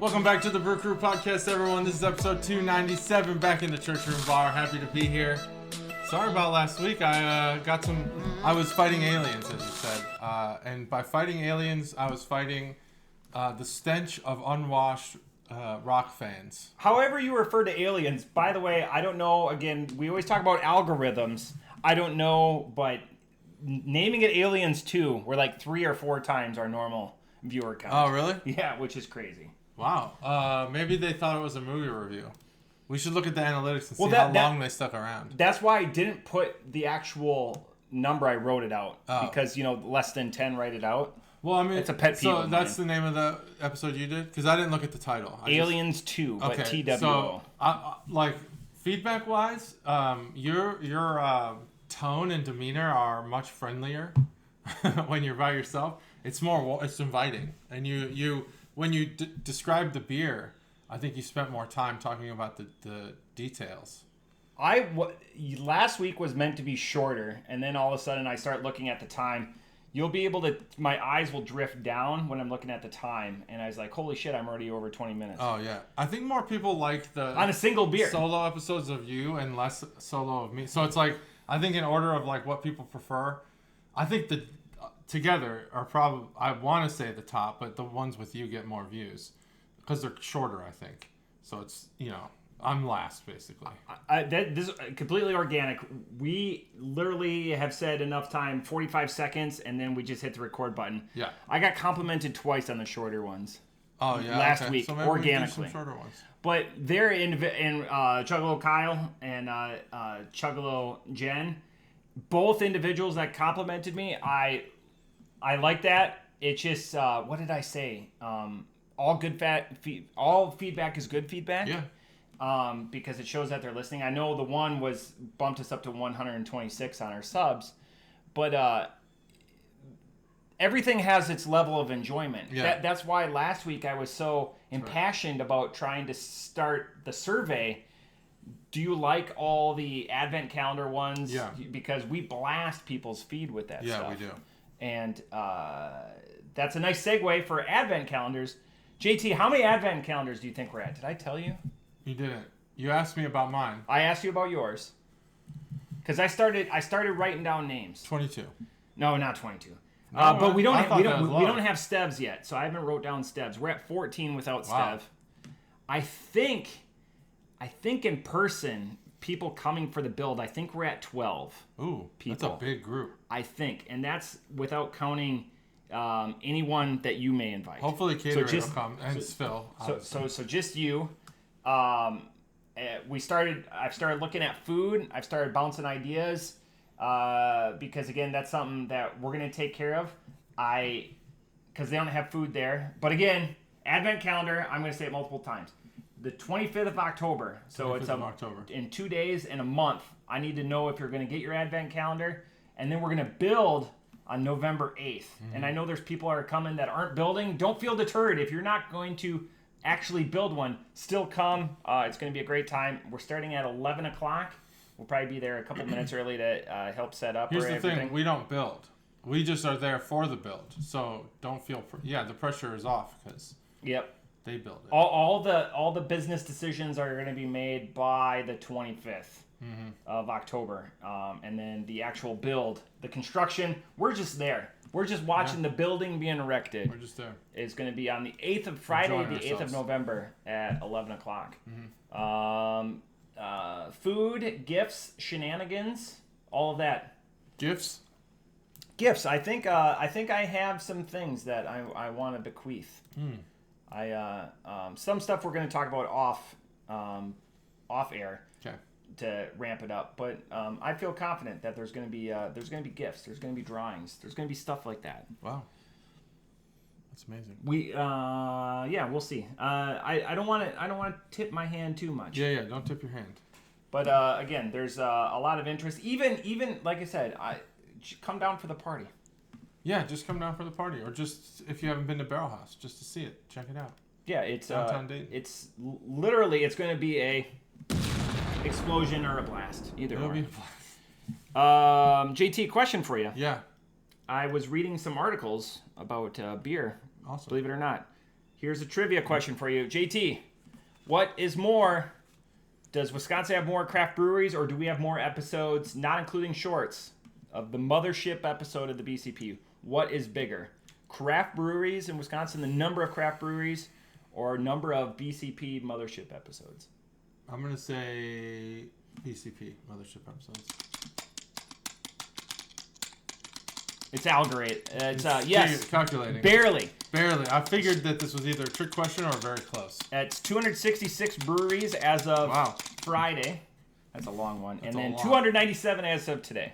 Welcome back to the Brew Crew podcast, everyone. This is episode 297, back in the church room bar. Happy to be here. Sorry about last week. I was fighting aliens, as you said. And by fighting aliens, I was fighting the stench of unwashed rock fans. However you refer to aliens, by the way, I don't know. Again, we always talk about algorithms. I don't know, but naming it Aliens 2, we're like 3 or 4 times our normal viewer count. Oh, really? Yeah, which is crazy. Wow. Maybe they thought it was a movie review. We should look at the analytics and see how long they stuck around. That's why I didn't put the actual number. I wrote it out because, less than 10 write it out. Well, I mean, it's a pet peeve. So that's the name of the episode you did? Because I didn't look at the title. Aliens 2, but okay, TWO. So, feedback-wise, your tone and demeanor are much friendlier when you're by yourself. It's inviting, and you when you describe the beer, I think you spent more time talking about the details. Last week was meant to be shorter, and then all of a sudden I start looking at the time. You'll be able to, my eyes will drift down when I'm looking at the time, and I was like, holy shit, I'm already over 20 minutes. Oh, yeah. I think more people like on a single beer solo episodes of you and less solo of me. So it's like, I think in order of like what people prefer, I think the together are probably, I want to say the top, but the ones with you get more views because they're shorter, I think. So it's, I'm last, basically. This is completely organic. We literally have said enough time, 45 seconds, and then we just hit the record button. Yeah. I got complimented twice on the shorter ones. Oh, yeah. Last week, so maybe organically. We can do some shorter ones. But they're in Chuggalo Kyle and Chuggalo Jen, both individuals that complimented me. I like that. It's just, what did I say? All feedback is good feedback. Yeah. Because it shows that they're listening. I know the one bumped us up to 126 on our subs, but everything has its level of enjoyment. Yeah. That's why last week I was so impassioned about trying to start the survey. Do you like all the advent calendar ones? Yeah. Because we blast people's feed with that stuff. Yeah, we do. And that's a nice segue for advent calendars. JT, how many advent calendars do you think we're at? Did I tell you? You didn't. You asked me about mine. I asked you about yours. Because I started writing down names. 22. No, not 22. No, but we don't have Stevs yet, so I haven't wrote down Stevs. We're at 14 without Wow. Stev. I think in person, people coming for the build, I think we're at 12. Ooh, people. That's a big group. I think, and that's without counting anyone that you may invite. Hopefully, catering will come and Phil. So just you. I've started looking at food. I've started bouncing ideas because again, that's something that we're gonna take care of. Because they don't have food there. But again, advent calendar. I'm gonna say it multiple times. The 25th of October. So it's in 2 days and a month. I need to know if you're gonna get your advent calendar, and then we're gonna build on November 8th. Mm-hmm. And I know there's people that are coming that aren't building. Don't feel deterred if you're not going to actually build one. Still come. It's going to be a great time. We're starting at 11 o'clock. We'll probably be there a couple minutes early to help set up. Here's the thing. We don't build. We just are there for the build. So don't feel... the pressure is off because they build it. All the business decisions are going to be made by the 25th of October. And then the actual build, the construction, we're just there. We're just watching the building being erected. We're just there. It's going to be on the 8th of Friday, the 8th of November at 11 o'clock. Mm-hmm. Food, gifts, shenanigans, all of that. Gifts. I think I have some things that I want to bequeath. Some stuff we're going to talk about off air. Okay. To ramp it up, but I feel confident that there's going to be gifts, there's going to be drawings, there's going to be stuff like that. Wow, that's amazing. We'll see. I don't want to tip my hand too much. Yeah, don't tip your hand. But again, there's a lot of interest. Even like I said, come down for the party. Yeah, just come down for the party, or just if you haven't been to Barrel House, just to see it, check it out. Yeah, it's downtown Dayton. It's literally it's going to be a explosion or a blast, either It'll or. Be a blast. JT, question for you. Yeah. I was reading some articles about beer. Awesome. Believe it or not. Here's a trivia question for you. JT, what is more? Does Wisconsin have more craft breweries, or do we have more episodes, not including shorts, of the mothership episode of the BCP? What is bigger? Craft breweries in Wisconsin, the number of craft breweries, or number of BCP mothership episodes? I'm going to say BCP mothership episodes. It's algorithm. It's yes. Calculating. Barely. I figured that this was either a trick question or very close. It's 266 breweries as of Friday. That's a long one. And then 297 as of today.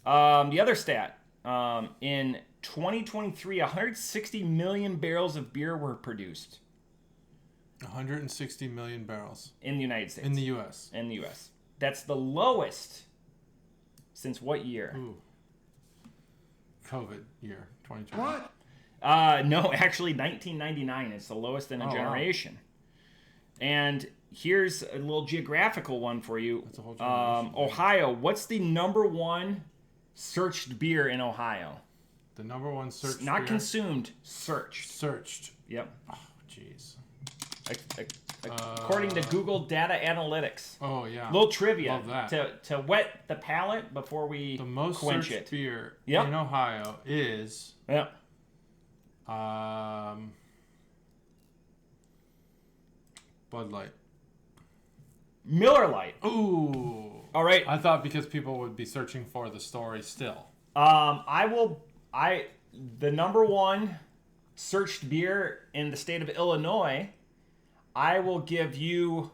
The other stat, in 2023, 160 million barrels of beer were produced. 160 million barrels. In the United States. In the U.S. In the U.S. That's the lowest since what year? Ooh. COVID year, 2020. What? No, actually 1999 is the lowest in a generation. Wow. And here's a little geographical one for you. That's a whole generation. Ohio, what's the number one searched beer in Ohio? The number one searched Not beer? Consumed, searched. Searched. Yep. Oh, jeez. According to Google Data Analytics. Oh, yeah. Little trivia. Love that. To wet the palate before we the most quench searched it. beer in Ohio is... Yep. Bud Light. Miller Lite. Ooh. All right. I thought because people would be searching for the story still. The number one searched beer in the state of Illinois, I will give you...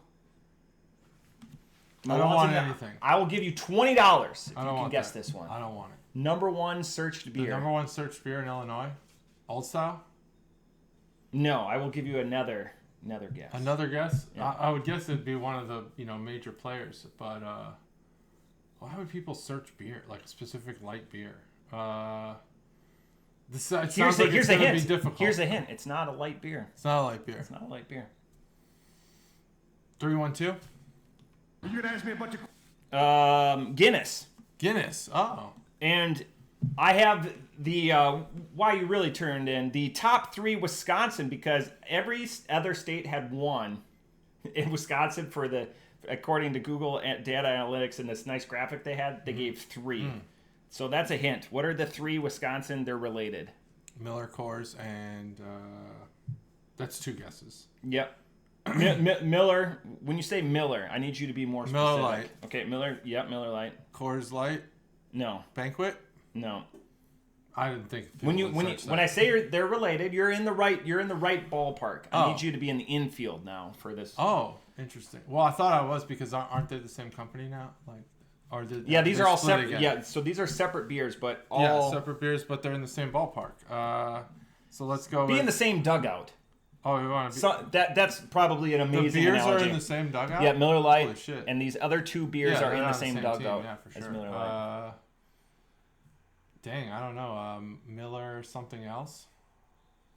I don't want anything. I will give you $20 if you can guess this one. I don't want it. Number one searched beer. The number one searched beer in Illinois? Old Style? No, I will give you another guess. Another guess? Yeah. I would guess it'd be one of the major players, but why would people search beer, like a specific light beer? Here's a hint. Be difficult. Here's a hint. It's not a light beer. It's not a light beer. It's not a light beer. 312? You're gonna ask me a bunch of Guinness. Guinness. Oh. And I have the why you really turned in the top three Wisconsin, because every other state had one. In Wisconsin, according to Google Data Analytics and this nice graphic they had, they gave three. So that's a hint. What are the three Wisconsin? They're related. Miller, Coors, and that's two guesses. Yep. Miller. When you say Miller, I need you to be more specific. Miller Lite. Okay, Miller. Yep, Miller Lite. Coors Light. No. Banquet. No. I didn't think. When I say they're related, you're in the right ballpark. I need you to be in the infield now for this. Oh, interesting. Well, I thought I was, because aren't they the same company now? These are all separate. Again? Yeah, so these are separate beers, but all separate beers, but they're in the same ballpark. So let's go. Be in the same dugout. Oh, we want to be... that's probably an amazing The beers analogy. are in the same dugout? Yeah, Miller Lite. Holy shit. And these other two beers are in the same dugout team. Yeah, for sure. as Miller Lite. Dang, I don't know. Miller something else?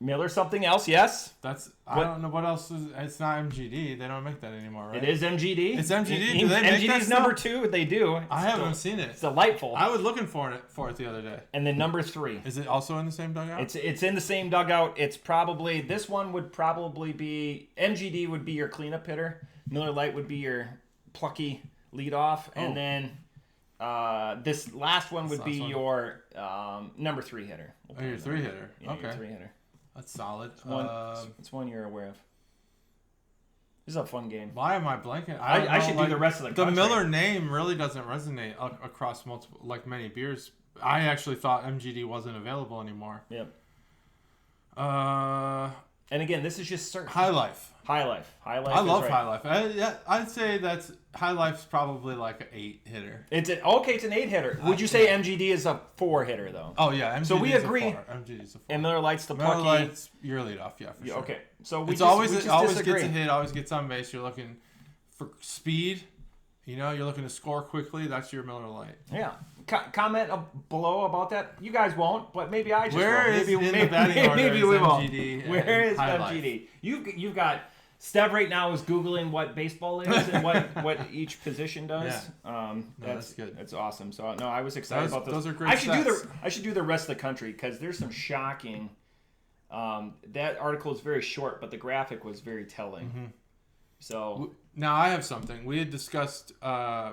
Miller something else, yes. I don't know what else is... It's not MGD. They don't make that anymore, right? It is MGD. It's MGD? Do they make MGD's that number two. They do. I haven't seen it. It's delightful. I was looking for it the other day. And then number three. Is it also in the same dugout? It's in the same dugout. It's probably... This one would probably be... MGD would be your cleanup hitter. Miller Lite would be your plucky leadoff. Oh. And then this last one would be your number three hitter. Your three hitter. Yeah, okay. Your three hitter. That's solid. It's one you're aware of. This is a fun game. Why am I blanking? I should do the rest of the country. The Miller name really doesn't resonate across many beers. I actually thought MGD wasn't available anymore. Yep. And again, this is just certain. High Life. High Life. I love High Life. I'd say High Life's probably like an 8-hitter. It's an 8-hitter. Would you say MGD is a 4-hitter though? Oh yeah, MGD. So we agree. MGD's a 4. And Miller Lite's the plucky. Miller Lite's your leadoff, yeah, for sure. Okay, so it always gets a hit, always gets on base. You're looking for speed. You're looking to score quickly. That's your Miller Lite. Yeah. Comment below about that. You guys won't, but maybe I just Where will. is in the batting order maybe is we MGD won't. Where is High MGD? You've got Stev right now is Googling what baseball is and what each position does. Yeah. That's good. That's awesome. So I was excited about those. Those are great stats. I should do the rest of the country because there's some shocking That article is very short, but the graphic was very telling. Mm-hmm. So now I have something we had discussed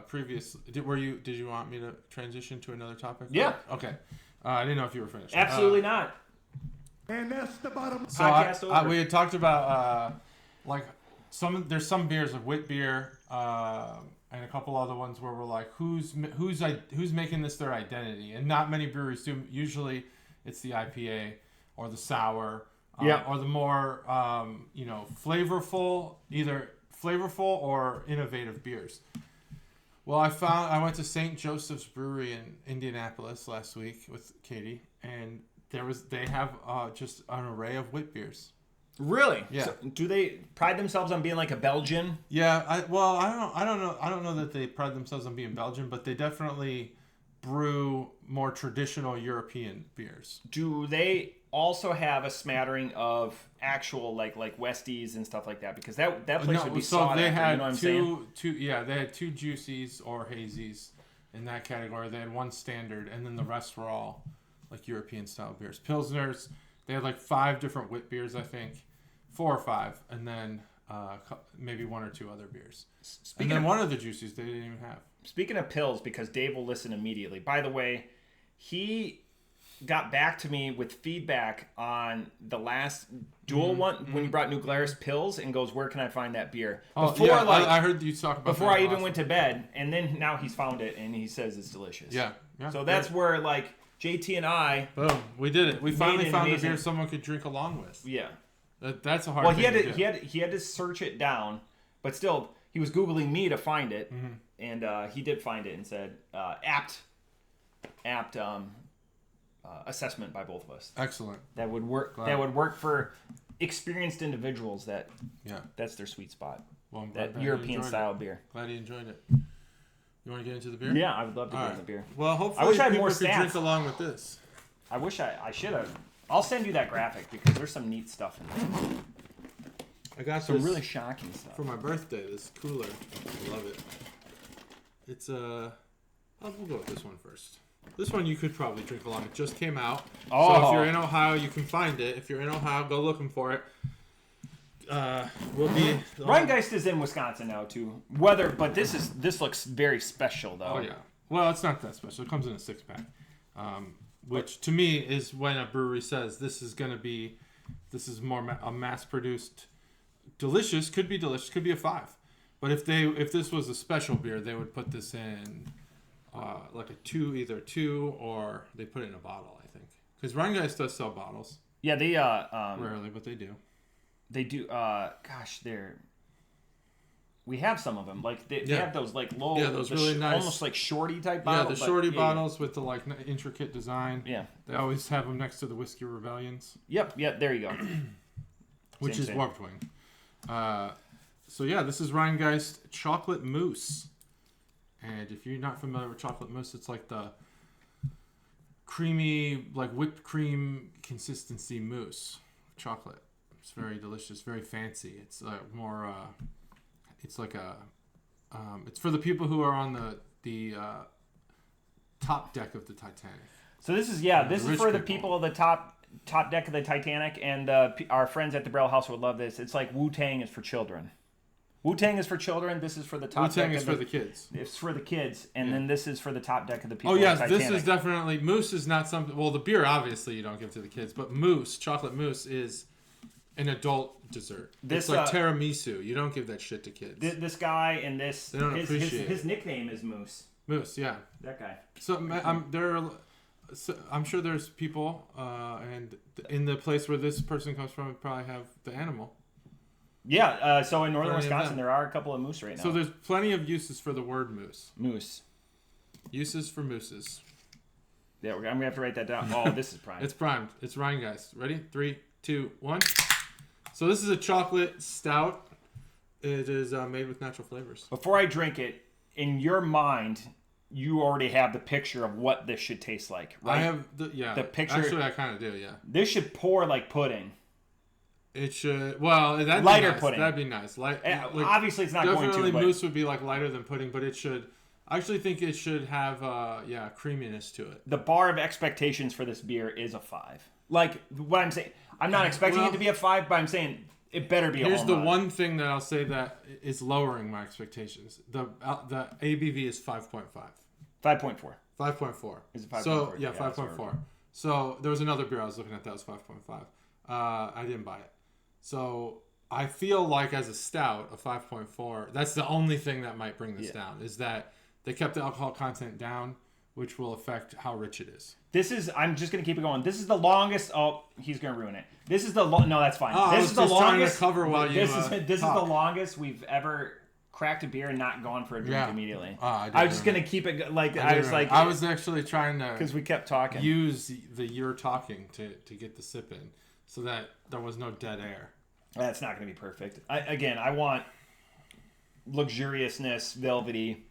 previously. Did you want me to transition to another topic? Yeah. Okay. I didn't know if you were finished. absolutely not. And that's the bottom. So Podcast over. we had talked about there's some beers like wit beer and a couple other ones where we're like who's making this their identity, and not many breweries do. Usually it's the IPA or the sour or the more either flavorful or innovative beers. Well, I went to St. Joseph's Brewery in Indianapolis last week with Katie, and they have just an array of wit beers. Really? Yeah. So, do they pride themselves on being like a Belgian? Yeah. I don't know that they pride themselves on being Belgian, but they definitely brew more traditional European beers. Do they also have a smattering of actual like Westies and stuff like that? Because that place would be sought after, had you know what I'm saying? they had two juicies or hazies in that category. They had one standard, and then the rest were all like European style beers. Pilsners, they had like 5 different wit beers, I think. 4 or 5, and then maybe 1 or 2 other beers. And then one of the juices they didn't even have. Speaking of pills, because Dave will listen immediately. By the way, he got back to me with feedback on the last dual one when you brought New Glarus pills, and goes, "Where can I find that beer?" Before, I heard you talk about before I even went to bed, and then now he's found it and he says it's delicious. Yeah. So that's where like JT and I, boom, we did it. We finally found a amazing beer someone could drink along with. Yeah. That's a hard. Well, thing to do. he had to search it down, but still he was Googling me to find it, and he did find it and said apt assessment by both of us. Excellent. That would work. Glad. That would work for experienced individuals. That's their sweet spot. Well, I'm that glad European style beer. Glad you enjoyed it. You want to get into the beer? Yeah, I would love to get into the beer. Well, hopefully I wish I had people more could stats. drink along with this. I wish I should have. I'll send you that graphic because there's some neat stuff in there. I got Some this really shocking stuff. for my birthday. This cooler, I love it. It's we'll go with this one first. This one you could probably drink along. It just came out. Oh. So if you're in Ohio, you can find it. If you're in Ohio, go looking for it. We'll be. Rhinegeist is in Wisconsin now too. But this looks very special though. Oh yeah. Well, it's not that special. It comes in a 6-pack, which to me is when a brewery says this is more a mass-produced, delicious. Could be delicious. Could be a 5. But if this was a special beer, they would put this in like a 2, either 2 or they put it in a bottle. I think because Rhinegeist does sell bottles. Yeah, they Rarely, but they do. They do. We have some of them. Like they have those like low, those really nice, almost like shorty type bottles. Yeah, the shorty bottles with the like intricate design. Yeah, they always have them next to the Whiskey Rebellions. Yep. There you go. Which is Warped Wing. So yeah, this is Rhinegeist Chocolate Mousse. And if you're not familiar with chocolate mousse, it's like the creamy, like whipped cream consistency mousse of chocolate. It's very delicious, very fancy. It's more. It's like a. It's for the people who are on the top deck of the Titanic. So this is this is for the people of the top deck of the Titanic, and our friends at the Brew House would love this. It's like Wu-Tang is for children. Wu-Tang is for children. This is for the top deck. Wu-Tang is for the kids. It's for the kids, and then this is for the top deck of the people. Oh yes, of the this is definitely mousse is not something. Well, the beer obviously you don't give to the kids, but mousse, chocolate mousse, is an adult dessert. It's like tiramisu. You don't give that shit to kids. This guy and this they don't appreciate his nickname is Moose. Moose, yeah. That guy. So I'm sure there's people, and in the place where this person comes from, probably have the animal. Yeah, so in northern Wisconsin, there are a couple of moose right now. So there's plenty of uses for the word moose. Moose. Uses for mooses. Yeah, I'm going to have to write that down. Oh, this is primed. It's primed. It's Rhinegeist. Ready? 3, 2, 1. So this is a chocolate stout. It is made with natural flavors. Before I drink it, in your mind, you already have the picture of what this should taste like, right? I have the picture. Actually, I kind of do, yeah. This should pour like pudding. It should. Well, that'd lighter be nice. pudding. That'd be nice. Obviously, it's not going to. Definitely, mousse would be like lighter than pudding, but it should. I actually think it should have creaminess to it. The bar of expectations for this beer is a 5. Like what I'm saying, I'm not expecting it to be a 5, but I'm saying it better be a home run. Here's the one thing that I'll say that is lowering my expectations. The ABV is 5.5. 5.4. 5.4. Is it 5.4? So, yeah 5.4. So, there was another beer I was looking at that was 5.5. I didn't buy it. So, I feel like as a stout, a 5.4, that's the only thing that might bring this down, is that they kept the alcohol content down, which will affect how rich it is. This is, I'm just going to keep it going. This is the longest, he's going to ruin it. This is the, no, that's fine. Oh, this I was is just the longest, trying to cover while you This is the talk. longest we've ever cracked a beer and not gone for a drink immediately. I was just going to keep it, like, I was actually trying to... Because we kept talking. Use the you're talking to get the sip in, so that there was no dead air. That's not going to be perfect. I want luxuriousness, velvety.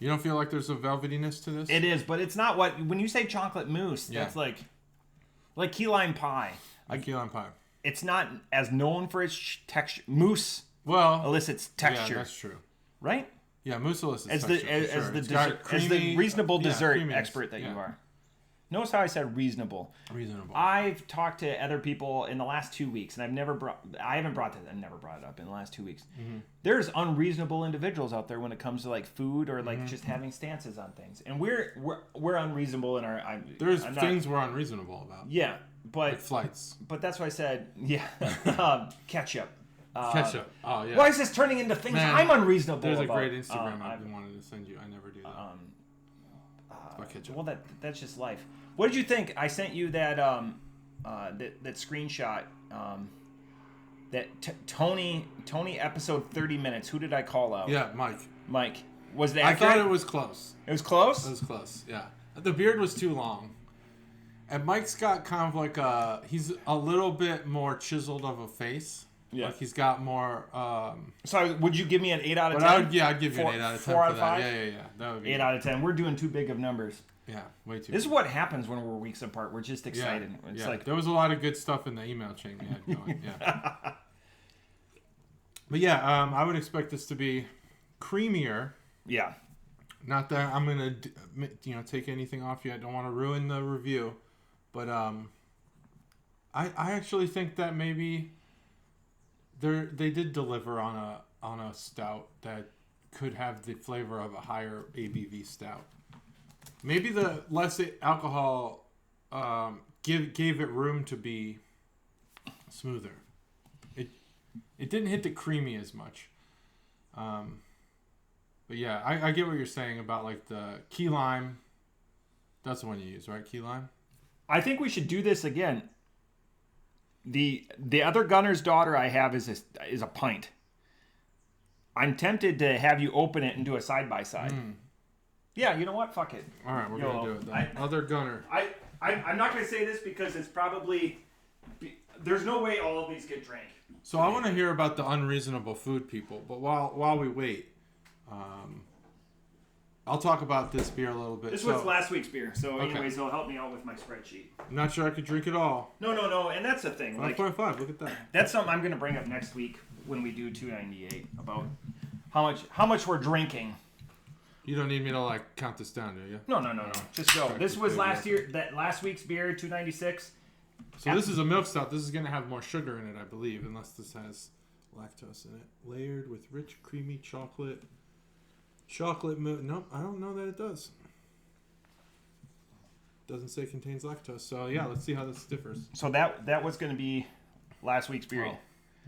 You don't feel like there's a velvetiness to this? It is, but it's not what... When you say chocolate mousse, that's like key lime pie. Key lime pie. It's not as known for its texture. Mousse elicits texture. Yeah, that's true. Right? Yeah, mousse elicits texture. As the reasonable dessert expert that you are. Notice how I said reasonable. Reasonable. I've talked to other people in the last 2 weeks, and I never brought it up in the last 2 weeks. Mm-hmm. There's unreasonable individuals out there when it comes to like food or like just having stances on things, and we're unreasonable in our. There's things we're unreasonable about. Yeah, but like flights. But that's why I said ketchup. Ketchup. Oh yeah. Why is this turning into things I'm unreasonable There's about? There's a great Instagram I've been wanting to send you. I never do that. It's about ketchup. Well, that's just life. What did you think? I sent you that that screenshot. Tony episode 30 minutes. Who did I call out? Yeah, Mike. Was that? I thought it was close. It was close. It was close. Yeah, the beard was too long, and Mike's got kind of like he's a little bit more chiseled of a face. Yeah, like he's got more. So would you give me an 8 out of 10? I'd give you an 8 out of 10 4 out for of that. 5? Yeah. That would be 8 out of 10. We're doing too big of numbers. Yeah, way too. This is what happens when we're weeks apart. We're just excited. Yeah, it's like there was a lot of good stuff in the email chain we had going. Yeah. But yeah, I would expect this to be creamier. Yeah. Not that I'm gonna, take anything off you. I don't want to ruin the review, but I actually think that maybe they did deliver on a stout that could have the flavor of a higher ABV stout. Maybe the less alcohol gave it room to be smoother. It didn't hit the creamy as much. But yeah, I get what you're saying about like the key lime. That's the one you use, right? Key lime? I think we should do this again. The other gunner's daughter I have is a pint. I'm tempted to have you open it and do a side-by-side. Yeah, you know what? Fuck it. All right, we're going to do it then. Other gunner. I'm not going to say this because it's probably... There's no way all of these get drank. So I want to hear about the unreasonable food people, but while we wait, I'll talk about this beer a little bit. This was last week's beer, so anyways, it'll help me out with my spreadsheet. I'm not sure I could drink it all. No, and that's the thing. 5.5, look at that. That's something I'm going to bring up next week when we do 298 about how much we're drinking. You don't need me to count this down, do you? No. Just go. This was last week's beer, 296. So this is a milk stout. This is going to have more sugar in it, I believe, unless this has lactose in it. Layered with rich, creamy chocolate milk. Nope, I don't know that it does. Doesn't say contains lactose. So yeah, let's see how this differs. So that was going to be last week's beer. Oh,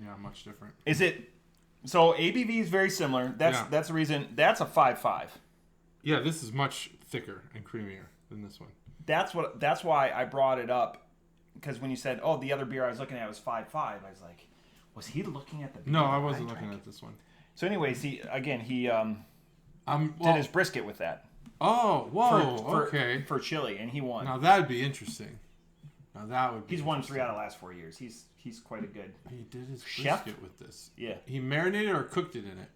yeah, much different. Is it? So ABV is very similar. That's the reason. That's a 5.5. Yeah, this is much thicker and creamier than this one. That's why I brought it up. Because when you said, the other beer I was looking at was 5.5, I was like, was he looking at the beer? No, I wasn't looking at this one. So anyways, he did his brisket with that. Oh, whoa, okay. For chili, and he won. Now that'd be interesting. He's won 3 out of the last 4 years. He's quite a good. He did his chef brisket with this. Yeah. He marinated or cooked it in it?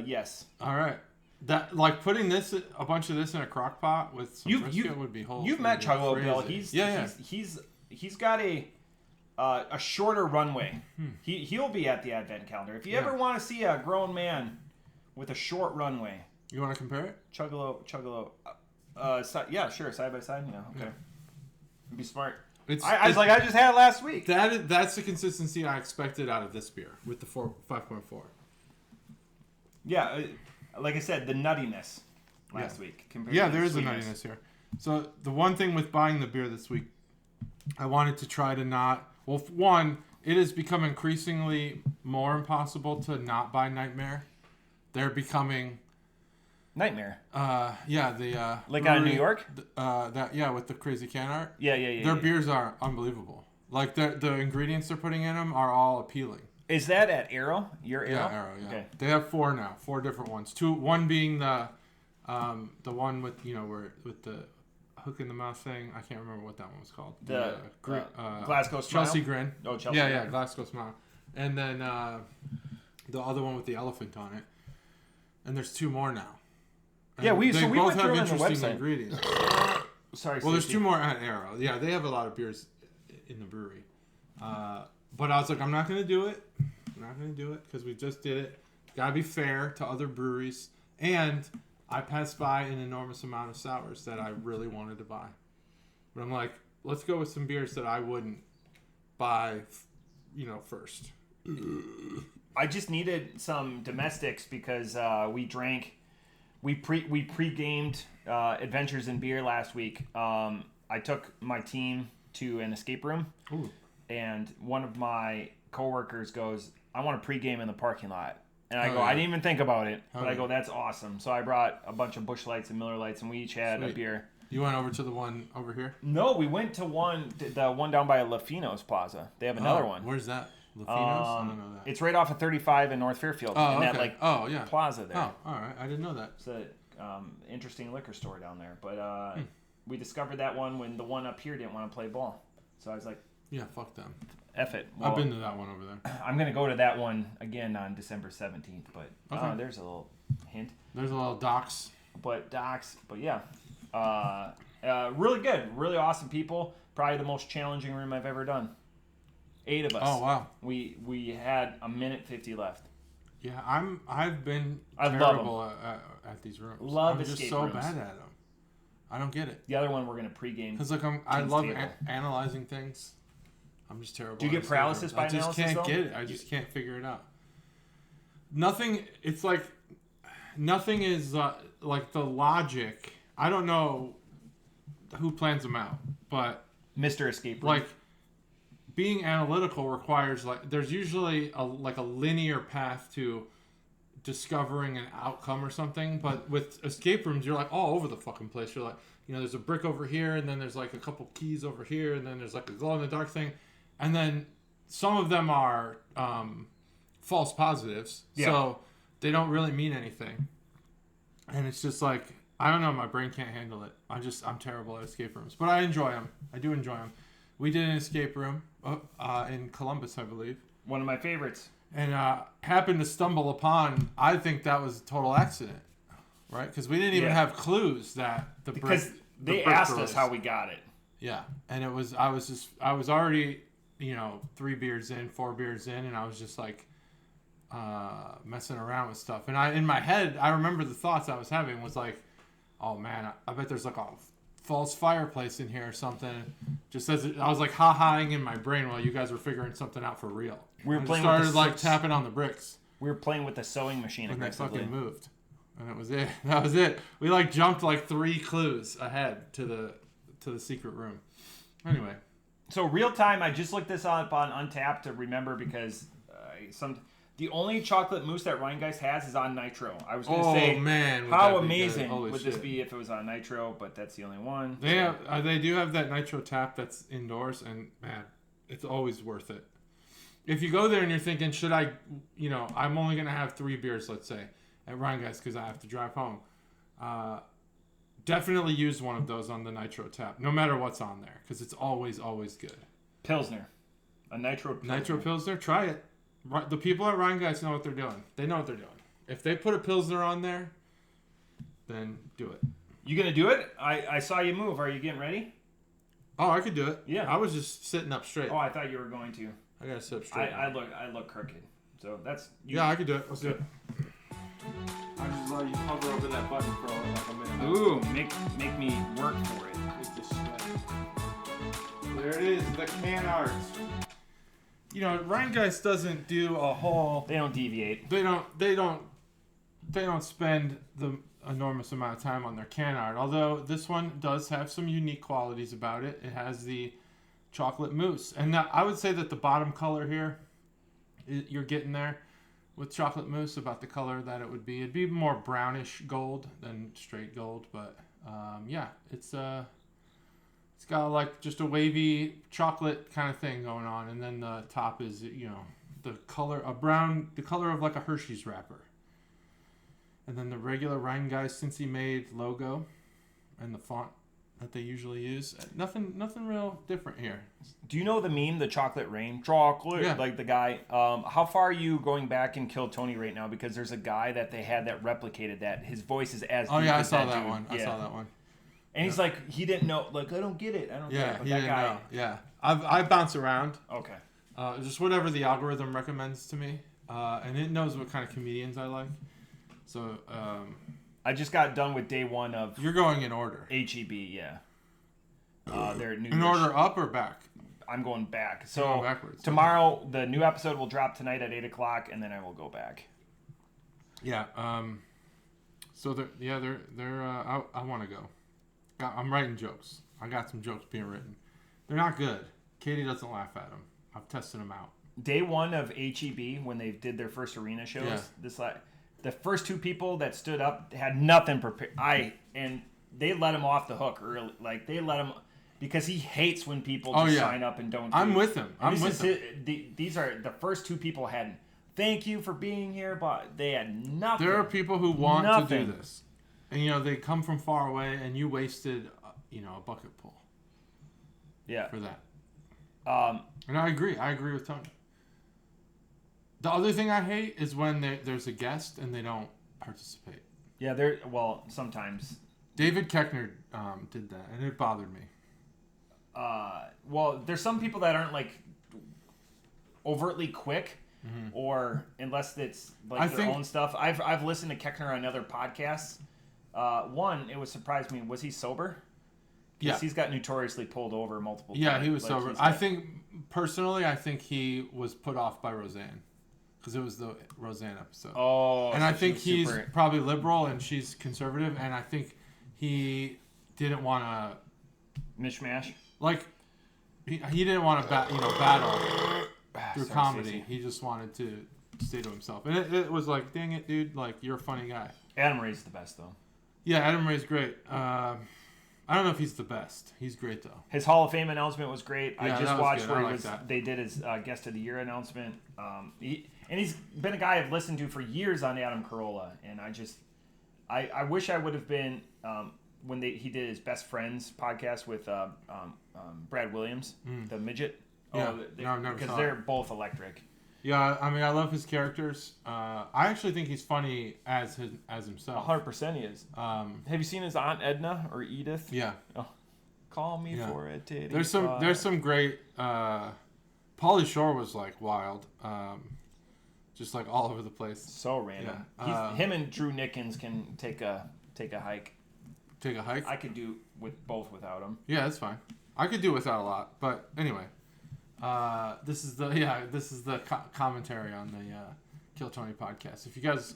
Yes. All right. That putting a bunch of this in a crock pot with some brisket would be whole. You've met Chuggalos, Bill. He's got a shorter runway. He'll be at the advent calendar. If you ever want to see a grown man with a short runway, you want to compare it? Chuggalo. Yeah, sure. Side by side. Yeah. Okay. Be smart. I just had it last week. That's the consistency I expected out of this beer with the 5.4. Yeah, like I said, the nuttiness last week. Yeah, there is a nuttiness here. So the one thing with buying the beer this week, I wanted to try to not. Well, one, it has become increasingly more impossible to not buy Nightmare. They're becoming Nightmare. Yeah, the like out of New York. With the crazy can art. Yeah. Their beers are unbelievable. Like the ingredients they're putting in them are all appealing. Is that at Arrow? Your Arrow? Yeah, Arrow. Yeah. Okay. They have 4 now, 4 different ones. One being the one with where with the hook in the mouth thing. I can't remember what that one was called. The Glasgow Smile? Chelsea Grin. Oh, Chelsea. Yeah, Glasgow Smile. And then the other one with the elephant on it. And there's 2 more now. And yeah, we both went have through it on the interesting website. ingredients. Sorry. Well, there's 2 more at Arrow. Yeah, they have a lot of beers in the brewery. But I was like, I'm not gonna do it. I'm not gonna do it because we just did it. Gotta be fair to other breweries, and I passed by an enormous amount of sours that I really wanted to buy. But I'm like, let's go with some beers that I wouldn't buy, first. I just needed some domestics because we pre-gamed Adventures in Beer last week. I took my team to an escape room. Ooh. And one of my coworkers goes, I want to pre-game in the parking lot. And I go, yeah. I didn't even think about it. But I go, that's awesome. So I brought a bunch of Busch Lights and Miller Lights, and we each had a beer. You went over to the one over here? No, we went to the one down by Lafino's Plaza. They have another one. Where's that? Lafino's? I don't know that. It's right off of 35 in North Fairfield. That plaza there. Oh, all right. I didn't know that. It's an interesting liquor store down there. But we discovered that one when the one up here didn't want to play ball. So I was like, yeah, fuck them. F it. Well, I've been to that one over there. I'm going to go to that one again on December 17th. But there's a little hint. There's a little docs. But yeah. Really good. Really awesome people. Probably the most challenging room I've ever done. 8 of us. Oh, wow. We had a minute 50 left. Yeah, I've been I terrible at these rooms. Love I'm just escape so rooms. bad at them. I don't get it. The other one we're going to pregame. Because I love analyzing things. I'm just terrible. Do you get paralysis by analysis? I just can't get it. I just can't figure it out. Nothing. It's like nothing is like the logic. I don't know who plans them out, but Mr. Escape Room. Like being analytical requires there's usually a linear path to discovering an outcome or something, but with escape rooms you're like all over the fucking place. You're like, there's a brick over here, and then there's like a couple keys over here, and then there's like a glow in the dark thing, and then some of them are false positives, so they don't really mean anything, and it's just like, I don't know, my brain can't handle it. I'm terrible at escape rooms, but I enjoy them. I do enjoy them. We did an escape room in Columbus, I believe. One of my favorites. And happened to stumble upon, I think that was a total accident, right? Because we didn't even have clues that because they asked us how we got it. Yeah, and I was already, 3 beers in, 4 beers in, and I was just like messing around with stuff. And in my head, I remember the thoughts I was having was like, oh man, I bet there's like a false fireplace in here or something. Just as I was like ha-haing in my brain while you guys were figuring something out for real. We were playing started tapping on the bricks. We were playing with the sewing machine and aggressively. And that fucking moved. And that was it. That was it. We jumped 3 clues ahead to the secret room. Anyway. So real time, I just looked this up on Untappd to remember because the only chocolate mousse that Rhinegeist has is on nitro. I was going to say, man, how amazing would this be if it was on nitro? But that's the only one. They do have that nitro tap that's indoors, and man, it's always worth it. If you go there and you're thinking, should I, I'm only going to have 3 beers, let's say, at Rhinegeist because I have to drive home. Definitely use one of those on the nitro tap, no matter what's on there, because it's always, always good. Pilsner. A nitro Pilsner. Nitro Pilsner, try it. The people at Rhinegeist know what they're doing. They know what they're doing. If they put a Pilsner on there, then do it. You going to do it? I saw you move. Are you getting ready? Oh, I could do it. Yeah. I was just sitting up straight. Oh, I thought you were going to. I gotta sit up straight. I look crooked. So that's... Yeah, I could do it. Let's do it. I just let you hover over that button for like a minute. Ooh, make me work for it. Make this sweat. There it is, the can art. You know, Rhinegeist doesn't do a whole. They don't deviate. They don't spend the enormous amount of time on their can art. Although this one does have some unique qualities about it. It has the chocolate mousse, and I would say that the bottom color here, you're getting there with chocolate mousse about the color that it would be. It'd be more brownish gold than straight gold, but yeah, it's got like just a wavy chocolate kind of thing going on, and then the top is, you know, the color of like a Hershey's wrapper. And then the regular Rhinegeist Cincy made logo and the font that they usually use. Nothing real different here. Do you know the meme, the chocolate rain? Chocolate, yeah. Like the guy. How far are you going back and Kill Tony right now? Because there's a guy that they had that replicated that. His voice is as Oh deep yeah, I as saw that that dude. one. I saw that one. And he's like, he didn't know. Like, I don't get it. I don't get it. Yeah, But he that didn't guy. know. Yeah, I bounce around. Okay. Just whatever the algorithm recommends to me, and it knows what kind of comedians I like. So I just got done with day one of you're going in order. HEB. Yeah. They're new. In order up or back? I'm going back. You're So going backwards. tomorrow, the new episode will drop tonight at 8:00, and then I will go back. Yeah. So they're I want to go. I'm writing jokes. I got some jokes being written. They're not good. Katie doesn't laugh at them. I've tested them out. Day one of HEB, when they did their first arena shows, Yeah. The first two people that stood up had nothing prepared. And they let him off the hook early. Like, they let him, because he hates when people just sign up and don't. I'm with him. These are the first two people had. Thank you for being here, but they had nothing. There are people who want Nothing. to do this, and you know they come from far away, and you wasted, a bucket pull. Yeah. For that. And I agree. I agree with Tony. The other thing I hate is when there's a guest and they don't participate. Yeah, sometimes. David Koechner did that, and it bothered me. There's some people that aren't like overtly quick, or unless it's like their own stuff. I've listened to Koechner on other podcasts. One, it would surprise me. Was he sober? Yeah, he's got notoriously pulled over multiple times. Yeah, he was sober. I think he was put off by Roseanne. Because it was the Roseanne episode. Oh, and I think he's probably liberal and she's conservative, and I think he didn't want to mishmash. Like he didn't want to battle through comedy. Stacey. He just wanted to stay to himself, and it was like, dang it, dude! Like, you're a funny guy. Adam Ray's the best though. Yeah, Adam Ray's great. I don't know if he's the best. He's great though. His Hall of Fame announcement was great. Yeah, I just watched where they did his Guest of the Year announcement. He's been a guy I've listened to for years on Adam Carolla, and I wish I would have been when he did his Best Friends podcast with Brad Williams, the midget. Yeah, I've never because saw they're it. both electric. Yeah, I mean, I love his characters. I actually think he's funny as himself. 100% he is. Have you seen his Aunt Edna or Edith? Yeah. Oh, call me for a titty. There's some great. Pauly Shore was like wild, just like all over the place. So random. Yeah. Him and Drew Nickens can take a hike. Take a hike. I could do with both without him. Yeah, that's fine. I could do without a lot, but anyway. This is the commentary on the Kill Tony podcast. If you guys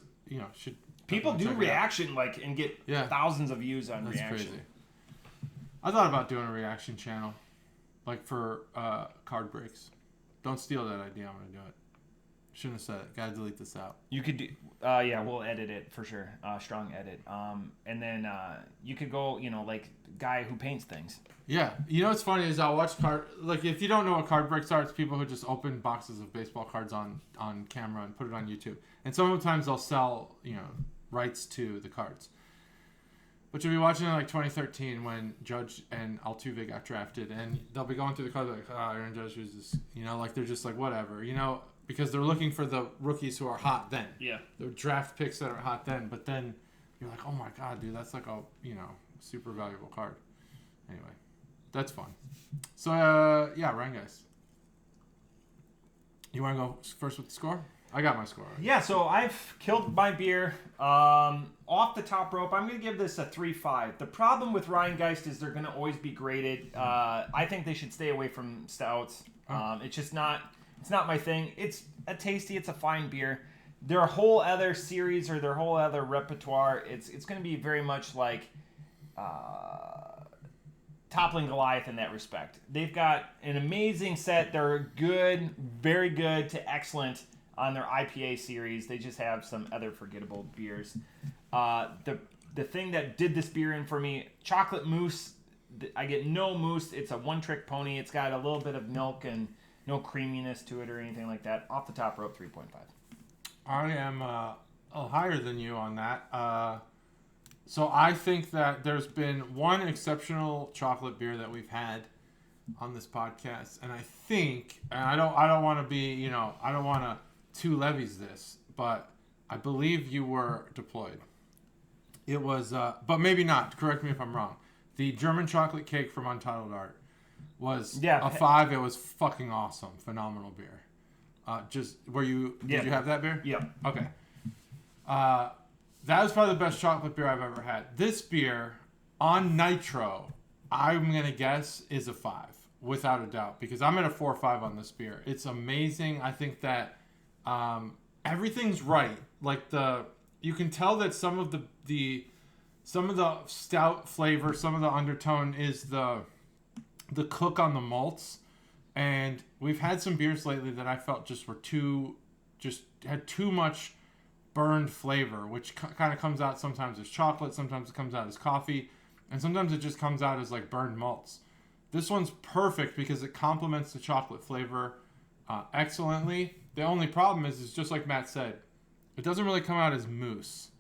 should people do reaction and get thousands of views on That's reaction. Crazy. I thought about doing a reaction channel, like for card breaks. Don't steal that idea. I'm gonna do it. Shouldn't have said it. Gotta delete this out. You could do. We'll edit it for sure. Strong edit. And then you could go. Like guy who paints things. Yeah, what's funny is I'll watch if you don't know what card breaks are, it's people who just open boxes of baseball cards on camera and put it on YouTube. And sometimes they'll sell, rights to the cards. But you'll be watching in 2013 when Judge and Altuve got drafted, and they'll be going through the cards like, Aaron Judge was this, they're just like, whatever, because they're looking for the rookies who are hot then. Yeah. They're draft picks that are hot then, but then you're like, oh my God, dude, that's like a, super valuable card. Anyway. That's fun. So, Rhinegeist. You want to go first with the score? I got my score. Yeah, so I've killed my beer. Off the top rope, I'm going to give this a 3.5. The problem with Rhinegeist is they're going to always be graded. I think they should stay away from stouts. It's just not. It's not my thing. It's a tasty. It's a fine beer. Their whole other series or their whole other repertoire, it's going to be very much like toppling Goliath in that respect. They've got an amazing set. They're good, very good to excellent on their IPA series. They just have some other forgettable beers. The thing that did this beer in for me, chocolate mousse. I get no mousse. It's a one-trick pony. It's got a little bit of milk and no creaminess to it or anything like that. Off the top rope, 3.5. I am a little higher than you on that. So I think that there's been one exceptional chocolate beer that we've had on this podcast, and I think, and I don't want to be, I don't want to two levies this, but I believe you were deployed. It was, but maybe not. Correct me if I'm wrong. The German chocolate cake from Untitled Art was a 5. It was fucking awesome, phenomenal beer. Did you have that beer? Yeah. Okay. That was probably the best chocolate beer I've ever had. This beer on Nitro, I'm gonna guess is a 5, without a doubt, because I'm at a 4 or 5 on this beer. It's amazing. I think that everything's right. Like you can tell that some of the stout flavor, some of the undertone is the cook on the malts. And we've had some beers lately that I felt just had too much burned flavor, which kind of comes out sometimes as chocolate, sometimes it comes out as coffee, and sometimes it just comes out as like burned malts. This one's perfect because it complements the chocolate flavor excellently. The only problem is just like Matt said, it doesn't really come out as mousse.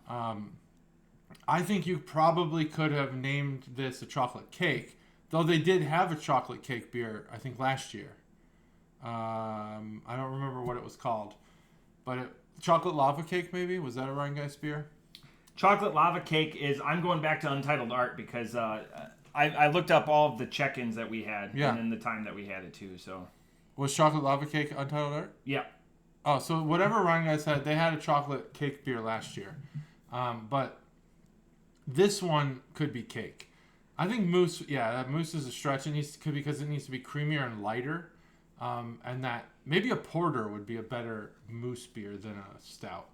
I think you probably could have named this a chocolate cake, though they did have a chocolate cake beer, I think, last year. I don't remember what it was called. But chocolate lava cake, maybe? Was that a Rhinegeist beer? Chocolate lava cake is... I'm going back to Untitled Art because I looked up all of the check-ins that we had and in the time that we had it, too. So was chocolate lava cake Untitled Art? Yeah. Oh, so whatever Rhinegeist had, they had a chocolate cake beer last year. But this one could be cake. I think mousse, mousse is a stretch. Because it needs to be creamier and lighter. And that maybe a porter would be a better mousse beer than a stout.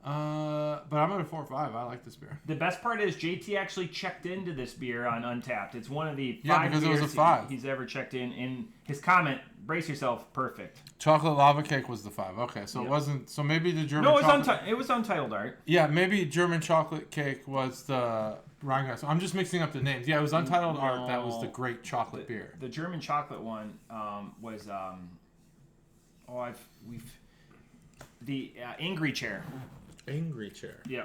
But I'm at a 4 or 5. I like this beer. The best part is JT actually checked into this beer on Untapped. It's one of the 5 because beers it was a 5. He's ever checked in. In his comment, brace yourself, perfect. Chocolate lava cake was the 5. Okay, so it wasn't. So maybe the German. No, chocolate... it was Untitled Art. Yeah, maybe German chocolate cake was the Rhinegeist. I'm just mixing up the names. Yeah, it was Untitled Art. That was the great chocolate beer. The German chocolate one was the Angry Chair. Angry Chair. Yeah,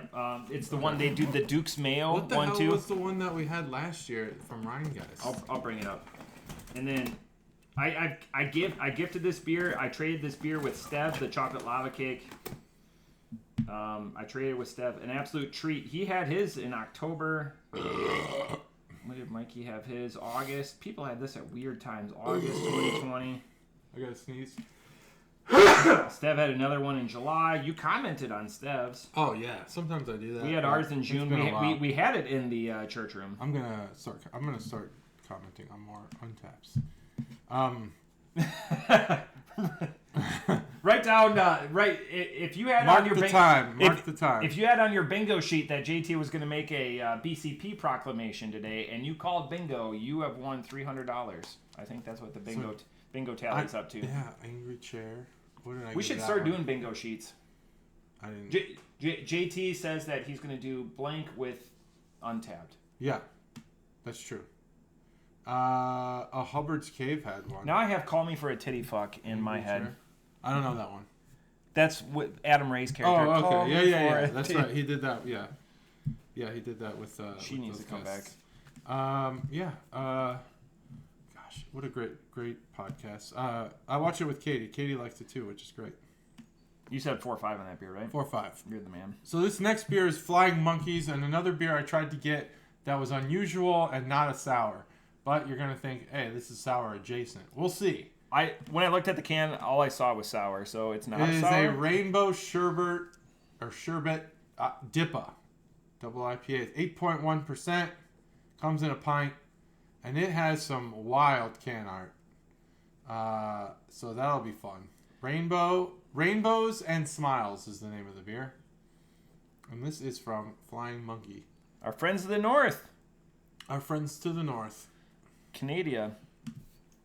it's the one they do the Duke's Mayo. What the one hell too. was the one that we had last year from Rhinegeist? I'll bring it up. And then I gifted this beer. I traded this beer with Stev, the chocolate lava cake. I traded with Stev, an absolute treat. He had his in October. When did Mikey have his? August. People had this at weird times. August 2020. I gotta sneeze. Stev had another one in July. You commented on Stev's. Oh yeah, sometimes I do that. We had ours in June. We had it in the church room. I'm gonna start commenting on more Untaps. Write down if you had Mark on your the time. If you had on your bingo sheet that JT was going to make a BCP proclamation today, and you called bingo, you have won $300. I think that's what the bingo tally's up to. Yeah, Angry Chair. We should start doing bingo sheets. I didn't. JT says that he's going to do blank with Untapped. Yeah, that's true. A Hubbard's Cave had one. Now I have Call Me for a Titty Fuck in my head. Chair. I don't know that one. That's what Adam Ray's character. Oh, okay. Yeah. That's right. He did that. Yeah. Yeah, he did that with. She needs to come back. Gosh, what a great podcast. I watch it with Katie. Katie likes it too, which is great. You said 4 or 5 on that beer, right? 4 or 5. You're the man. So this next beer is Flying Monkeys, and another beer I tried to get that was unusual and not a sour. But you're gonna think, hey, this is sour adjacent. We'll see. When I looked at the can, all I saw was sour, so it's not It is sour. a rainbow sherbet Dippa. Double IPA. 8.1%. Comes in a pint. And it has some wild can art. So that'll be fun. Rainbows and Smiles is the name of the beer. And this is from Flying Monkey. Our friends of the north. Our friends to the north. Canada.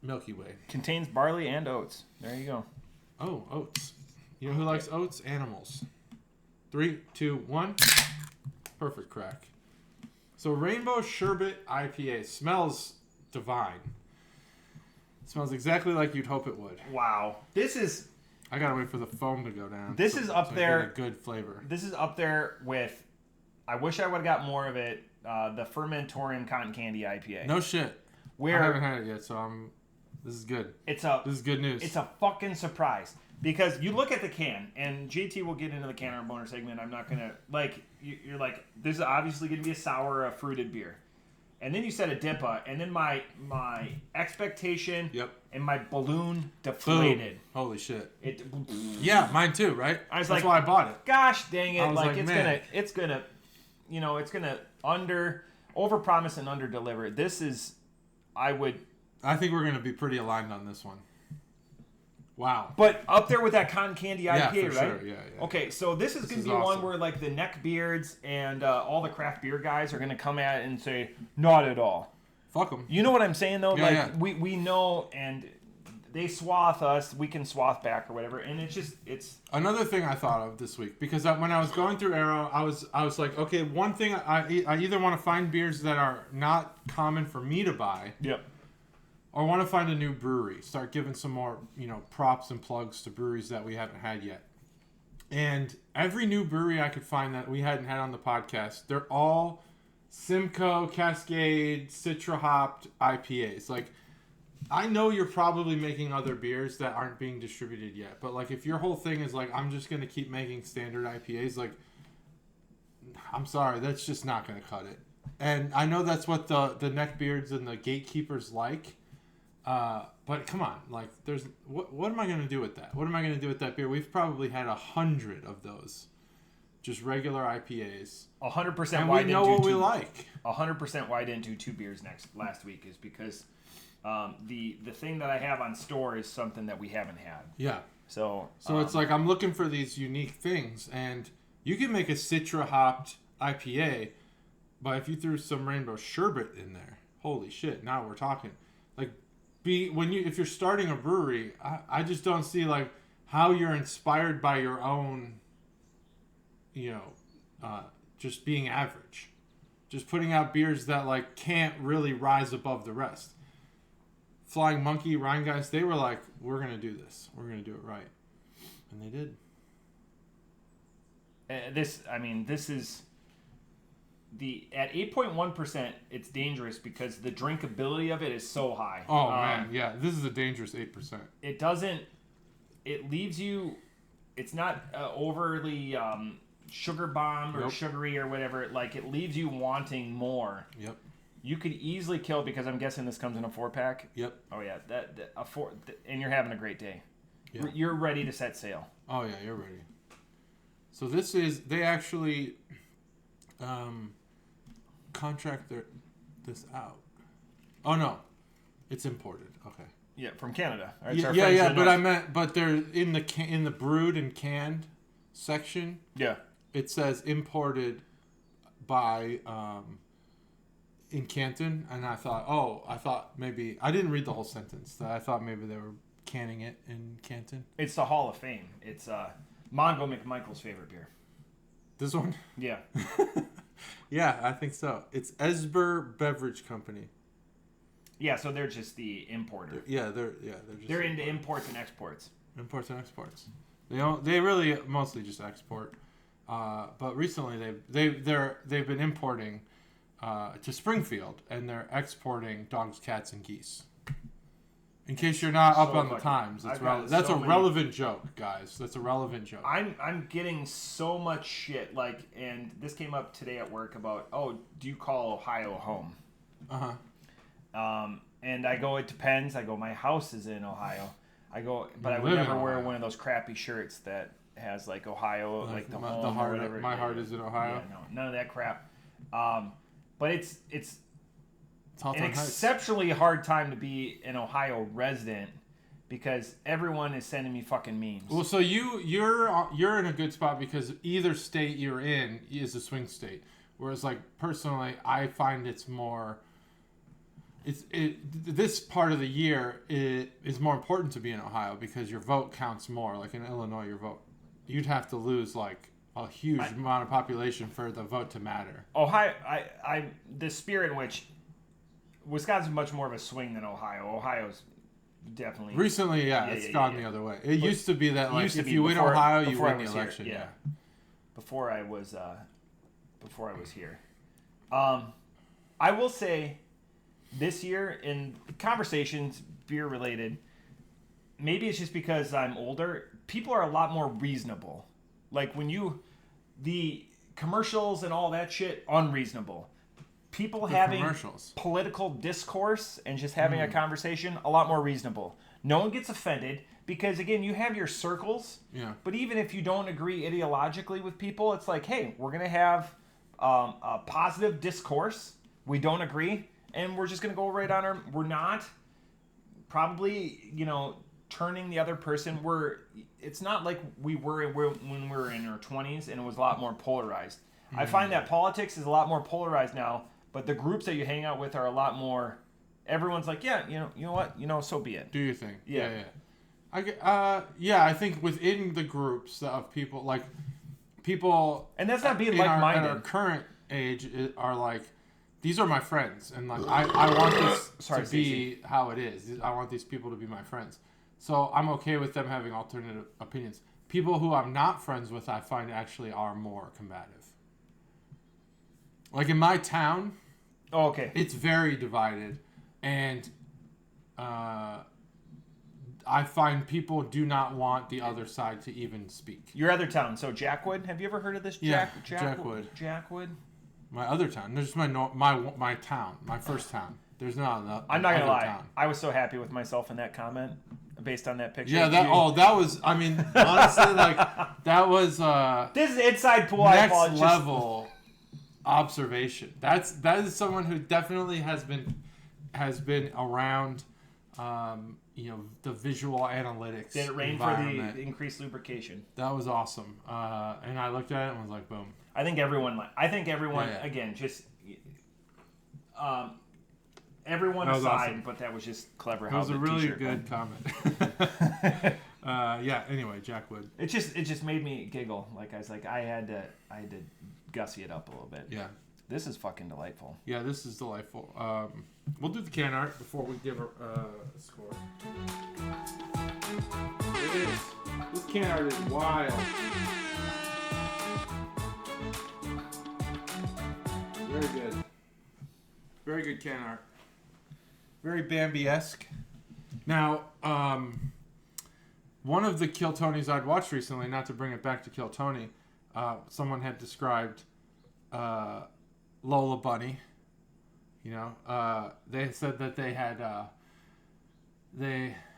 Milky Way. Contains barley and oats. There you go. Oh, oats. You know who likes oats? Animals. 3, 2, 1. Perfect crack. So Rainbow Sherbet IPA smells divine. Smells exactly like you'd hope it would. Wow. This is... I gotta wait for the foam to go down. This is up there. I get a good flavor. This is up there with... I wish I would have got more of it. The Fermentorium Cotton Candy IPA. No shit. I haven't had it yet, so this is good. This is good news. It's a fucking surprise. Because you look at the can, and JT will get into the can or boner segment. I'm not gonna you're like, this is obviously gonna be a sour, a fruited beer, and then you said a Dippa, and then my expectation and my balloon deflated. Boom. Holy shit! Yeah, mine too. Right? That's why I bought it. Gosh dang it! It's gonna overpromise and underdeliver. This is, I think we're gonna be pretty aligned on this one. Wow. But up there with that cotton candy IPA, right? Sure. Yeah. Okay, so this is going to be awesome. one where like the neckbeards and all the craft beer guys are going to come at it and say, not at all. Fuck them. You know what I'm saying, though? Yeah, we know, and they swath us, we can swath back or whatever, and it's... Another thing I thought of this week, because when I was going through Arrow, I was like, okay, one thing, I either want to find beers that are not common for me to buy. Yep. Or want to find a new brewery. Start giving some more, props and plugs to breweries that we haven't had yet. And every new brewery I could find that we hadn't had on the podcast, they're all Simcoe, Cascade, Citra hopped IPAs. Like, I know you're probably making other beers that aren't being distributed yet. But, like, if your whole thing is, like, I'm just going to keep making standard IPAs, like, I'm sorry, that's just not going to cut it. And I know that's what the neckbeards and the gatekeepers like. But come on, like, there's what am I gonna do with that? What am I gonna do with that beer? We've probably had 100 of those, just regular IPAs. 100%. And we know what we like. 100% why I didn't do two beers last week is because the thing that I have on store is something that we haven't had. Yeah. So it's like I'm looking for these unique things, and you can make a Citra hopped IPA, but if you threw some Rainbow Sherbet in there, holy shit! Now we're talking. Like, if you're starting a brewery, I just don't see like how you're inspired by your own, just being average, just putting out beers that like can't really rise above the rest. Flying Monkey, Rhinegeist, they were like, we're gonna do this, we're gonna do it right, and they did. This is. At 8.1%, it's dangerous because the drinkability of it is so high. Oh, man, yeah. This is a dangerous 8%. It leaves you, it's not overly sugar bomb or sugary or whatever. Like, it leaves you wanting more. Yep. You could easily kill, because I'm guessing this comes in a 4-pack. Yep. Oh, yeah. And you're having a great day. Yeah. You're ready to set sail. Oh, yeah, you're ready. So they actually... contract this out. Oh no, it's imported. Okay. Yeah, from Canada. But they're in the brewed and canned section. Yeah. It says imported by in Canton, and I thought maybe I didn't read the whole sentence. I thought maybe they were canning it in Canton. It's the Hall of Fame. It's Mongo McMichael's favorite beer. This one? Yeah. Yeah, I think so. It's Esber Beverage Company. Yeah, so they're just the importer. They're into imports and exports. Imports and exports. They really mostly just export. But recently they've been importing to Springfield, and they're exporting dogs, cats, and geese. In case you're not up on the times, that's a relevant joke, guys. That's a relevant joke. I'm getting so much shit, like, and this came up today at work about, do you call Ohio home? and I go, it depends. I go, my house is in Ohio. I go, but I would live in never wear Ohio. one of those crappy shirts that has like Ohio, like the home the heart. or whatever. My heart is in Ohio. Yeah, no, none of that crap. But it's an Hawthorne Heights. exceptionally hard time to be an Ohio resident because everyone is sending me fucking memes. Well, so you're in a good spot because either state you're in is a swing state. Whereas, like, personally, I find it's more. This part of the year is more important to be in Ohio because your vote counts more. Like in Illinois, you'd have to lose like a huge amount of population for the vote to matter. Ohio, the spirit in which Wisconsin's much more of a swing than Ohio. Ohio's definitely Recently, it's gone the other way. It used to be that like if you win before- Ohio, you before I win the was here, election. yeah. Yeah. Before I was here. I will say this year in conversations beer related, maybe it's just because I'm older, people are a lot more reasonable. Like the commercials and all that shit, unreasonable. People having commercials. Political discourse and just having a conversation, a lot more reasonable. No one gets offended because, again, you have your circles. Yeah. But even if you don't agree ideologically with people, it's like, hey, we're going to have a positive discourse. We don't agree, and we're just going to go right on our... We're not probably, turning the other person. It's not like we were when we were in our 20s, and it was a lot more polarized. I find that politics is a lot more polarized now, but the groups that you hang out with are a lot more... Everyone's like, yeah, you know what? So be it. Do your thing. Yeah. I think within the groups of people, like people, And that's not being at like-minded. our current age are like, these are my friends, and like I want this to be how it is. I want these people to be my friends, so I'm okay with them having alternative opinions. People who I'm not friends with, I find actually are more combative. Like in my town, it's very divided, and I find people do not want the other side to even speak. Your other town, so Jackwood. Have you ever heard of this? Jackwood. Jackwood. My other town. There's my town, my first town. There's not another. I'm not gonna lie. Town. I was so happy with myself in that comment, based on that picture. Yeah, that was. I mean, honestly, like that was. This is inside pool. Next level observation. That is someone who definitely has been around. The visual analytics. Did it rain for the increased lubrication? That was awesome. And I looked at it and was like, boom. I think everyone again, just everyone that was aside, awesome. But that was just clever. That How was a the really t-shirt good comment. Anyway, Jackwood. It just made me giggle. Like I was like, I had to gussy it up a little bit. Yeah. This is fucking delightful. Yeah, this is delightful. We'll do the can art before we give a score. It is. This can art is wild. Very good. Very good can art. Very Bambi-esque. Now, one of the Kill Tonys I'd watched recently, not to bring it back to Kill Tony, someone had described Lola Bunny. They said that they had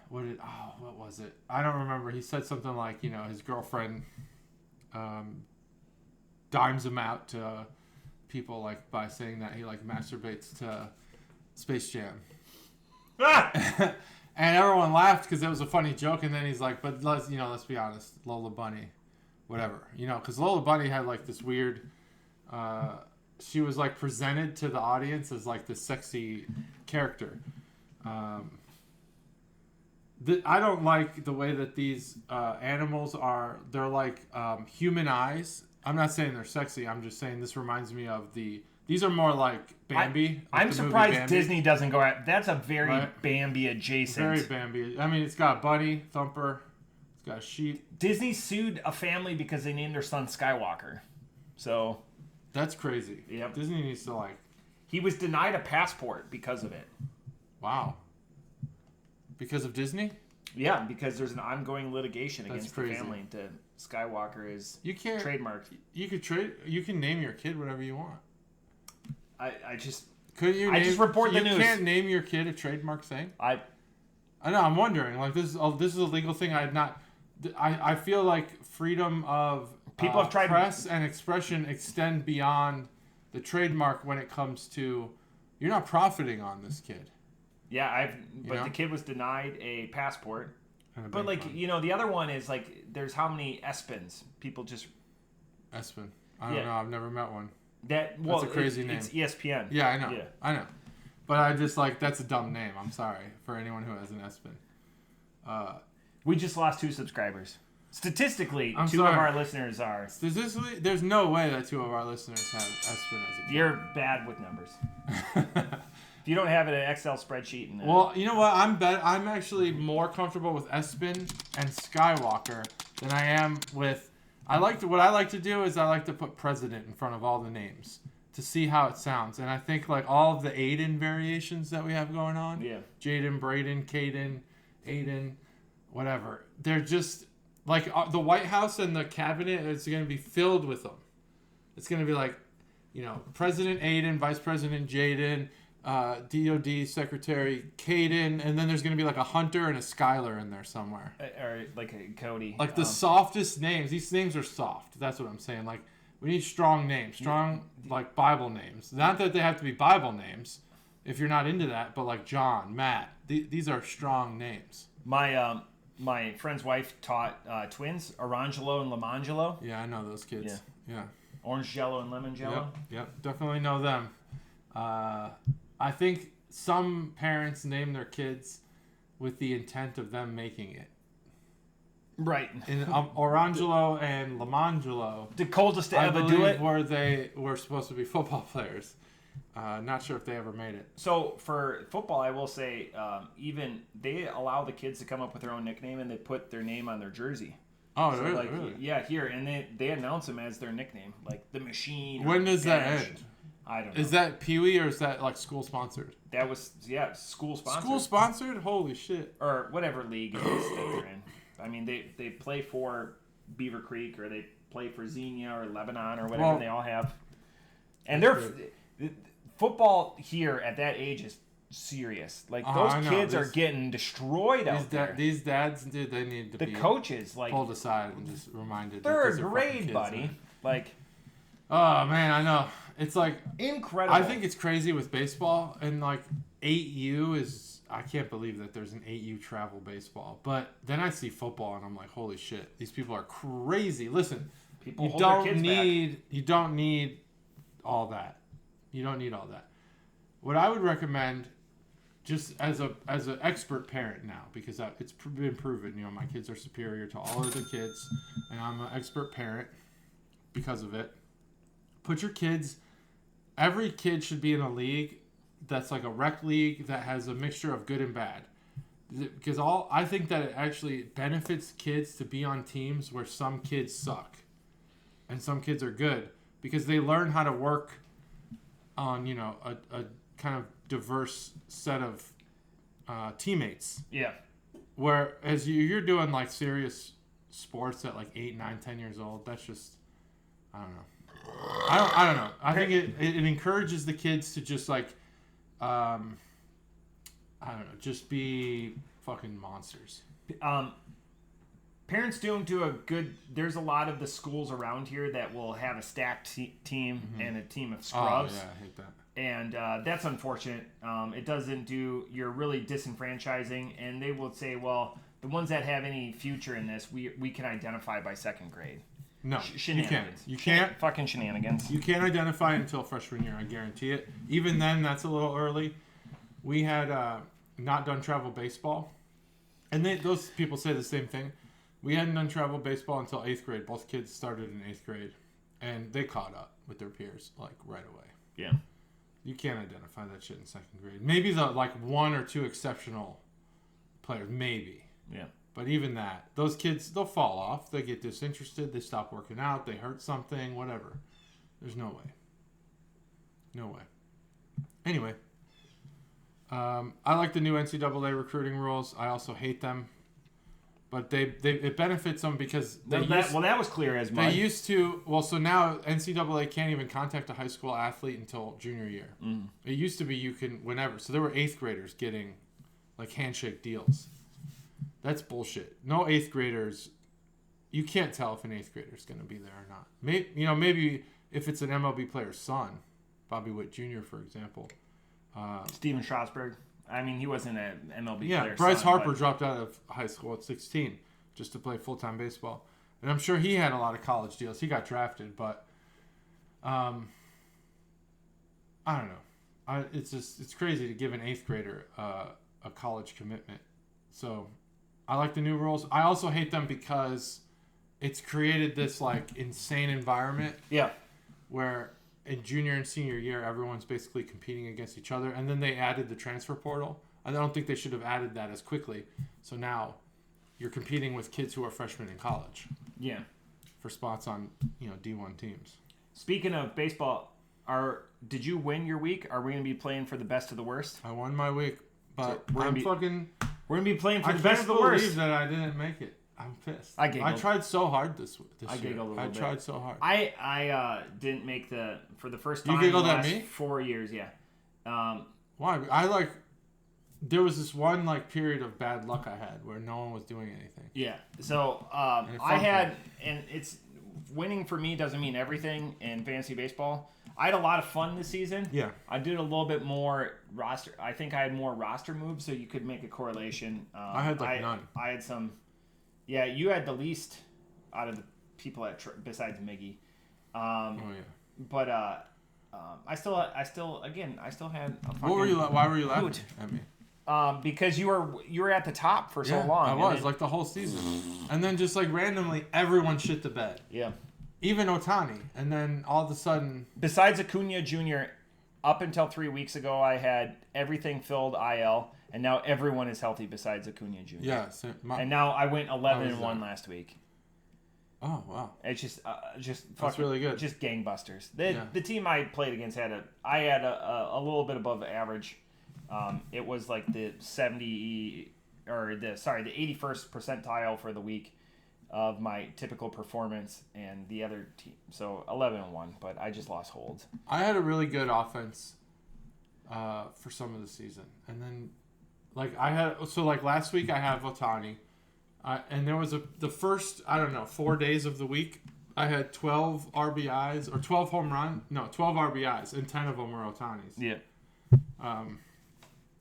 what was it? I don't remember. He said something like, his girlfriend dimes him out to people like by saying that he like masturbates to Space Jam. And everyone laughed because it was a funny joke, and then he's like, but let's be honest, Lola Bunny, whatever, because Lola Bunny had like this weird she was like presented to the audience as like this sexy character. I don't like the way that these animals are. They're like human eyes. I'm not saying they're sexy. I'm just saying this reminds me of these are more like Bambi. I'm surprised Disney doesn't go at. That's a very Bambi adjacent. Very Bambi. I mean, it's got Bunny, Thumper. It's got a sheep. Disney sued a family because they named their son Skywalker. So. That's crazy. Yep. Disney needs to like. He was denied a passport because of it. Wow. Because of Disney? Yeah, because there's an ongoing litigation against the family. Skywalker is trademarked. You can name your kid whatever you want. I just Could you? I just report the news. You can't name your kid a trademark thing. I know. I'm wondering. Like this is a legal thing. I feel like freedom of people have tried press and expression extend beyond the trademark when it comes to you're not profiting on this kid. Yeah, the kid was denied a passport. But like fund. the other one is like there's how many Espins people just. Espin. I don't know. I've never met one. That's a crazy name. It's ESPN. Yeah, I know. Yeah. I know. But I just that's a dumb name. I'm sorry for anyone who has an Espin. We just lost 2 subscribers. Statistically, I'm 2 sorry. of our listeners are. Statistically, there's no way that 2 of our listeners have Espin as a kid. You're bad with numbers. If you don't have it in an Excel spreadsheet. Well, you know what? I'm actually more comfortable with Espin and Skywalker than I am with. What I like to do is I like to put president in front of all the names to see how it sounds. And I think like all of the Aiden variations that we have going on. Yeah. Jaden, Braden, Caden, Aiden, whatever. They're just like the White House and the cabinet is going to be filled with them. It's going to be like, President Aiden, Vice President Jaden, DOD Secretary Caden, and then there's going to be like a Hunter and a Skylar in there somewhere. Or like a Cody. Like the softest names. These names are soft. That's what I'm saying. Like we need strong names, like Bible names. Not that they have to be Bible names if you're not into that, but like John, Matt. These are strong names. My friend's wife taught twins, Orangelo and Lamangelo. Yeah, I know those kids. Yeah. Orange Jello and Lemon Jello. Yep. Definitely know them. I think some parents name their kids with the intent of them making it. Right. And Orangelo and Lamangelo, the coldest to ever do it, were supposed to be football players. Not sure if they ever made it. So for football, I will say, even they allow the kids to come up with their own nickname, and they put their name on their jersey. Oh, so really? Yeah, here, and they announce them as their nickname, like the Machine. When does that end? I don't know. Is that Pee Wee or is that like school sponsored? That was school sponsored. School sponsored? Holy shit! Or whatever league it is that they're in. I mean, they play for Beaver Creek or they play for Xenia or Lebanon or whatever they all have. And football here at that age is serious. Like those kids are getting destroyed out there. These dads, dude, they need to be coaches pulled aside and just reminded. Third grade, kids, buddy. Man. Like, oh man, I know. It's like incredible. I think it's crazy with baseball and like 8U is. I can't believe that there's an 8U travel baseball. But then I see football and I'm like, holy shit, these people are crazy. Listen, you don't need all that. You don't need all that. What I would recommend, just as an expert parent now, because it's been proven, my kids are superior to all other kids, and I'm an expert parent because of it. Put your kids. Every kid should be in a league that's like a rec league that has a mixture of good and bad. Because I think that it actually benefits kids to be on teams where some kids suck and some kids are good, because they learn how to work on a kind of diverse set of teammates. Yeah. Whereas you're doing like serious sports at like 8, 9, 10 years old, that's just I don't know. I don't know. I think it encourages the kids to just like I don't know, just be fucking monsters. Parents do a good. There's a lot of the schools around here that will have a stacked team and a team of scrubs. Oh yeah, I hate that. And that's unfortunate. It doesn't do. You're really disenfranchising, and they will say, well, the ones that have any future in this, we can identify by second grade. No, shenanigans. You can't. Fucking shenanigans. You can't identify until freshman year. I guarantee it. Even then, that's a little early. We had not done travel baseball, and those people say the same thing. We hadn't done travel baseball until 8th grade. Both kids started in 8th grade, and they caught up with their peers like right away. Yeah. You can't identify that shit in 2nd grade. Maybe the like 1 or 2 exceptional players, maybe. Yeah. But even that, those kids, they'll fall off. They get disinterested. They stop working out. They hurt something, whatever. There's no way. No way. Anyway, I like the new NCAA recruiting rules. I also hate them. But it benefits them because that was clear as mud. They used to. Well, so now NCAA can't even contact a high school athlete until junior year. Mm. It used to be you can whenever. So there were 8th graders getting like handshake deals. That's bullshit. No 8th graders. You can't tell if an 8th grader is going to be there or not. Maybe if it's an MLB player's son, Bobby Witt Jr., for example. Steven Strasburg. I mean, he wasn't an MLB player. Yeah, Bryce Harper dropped out of high school at 16 just to play full-time baseball. And I'm sure he had a lot of college deals. He got drafted, but I don't know. It's crazy to give an 8th grader a college commitment. So I like the new rules. I also hate them because it's created this like insane environment. Yeah. Where in junior and senior year, everyone's basically competing against each other. And then they added the transfer portal. I don't think they should have added that as quickly. So now you're competing with kids who are freshmen in college. Yeah. For spots on, D1 teams. Speaking of baseball, did you win your week? Are we going to be playing for the best of the worst? I won my week, but so we're going to be playing for the best of the worst. I can't believe that I didn't make it. I'm pissed. I tried so hard this year. I tried so hard. I didn't make for the first time in the last at me? 4 years, yeah. Why? There was this one period of bad luck I had where no one was doing anything. Yeah. So and it's winning for me doesn't mean everything in fantasy baseball. I had a lot of fun this season. Yeah. I did a little bit more roster. I think I had more roster moves, so you could make a correlation. I had none. I had some. Yeah, you had the least out of the people besides Miggy. But I still had a fucking. Why were you laughing at me? Because you were at the top for so long. I was the whole season, and then just randomly everyone shit the bed. Yeah. Even Ohtani, and then all of a sudden. Besides Acuna Jr., up until 3 weeks ago, I had everything filled IL. And now everyone is healthy besides Acuna Jr. Yeah. And now I went 11-1 last week. Oh, wow. It's just that's really good. Just gangbusters. The team I played against had a little bit above average. It was like the 81st percentile for the week of my typical performance, and the other team. So 11-1, but I just lost holds. I had a really good offense for some of the season, and then. Last week I have Ohtani, and there was the first 4 days of the week I had 12 RBIs or 12 12 RBIs, and 10 of them were Ohtani's. Yeah.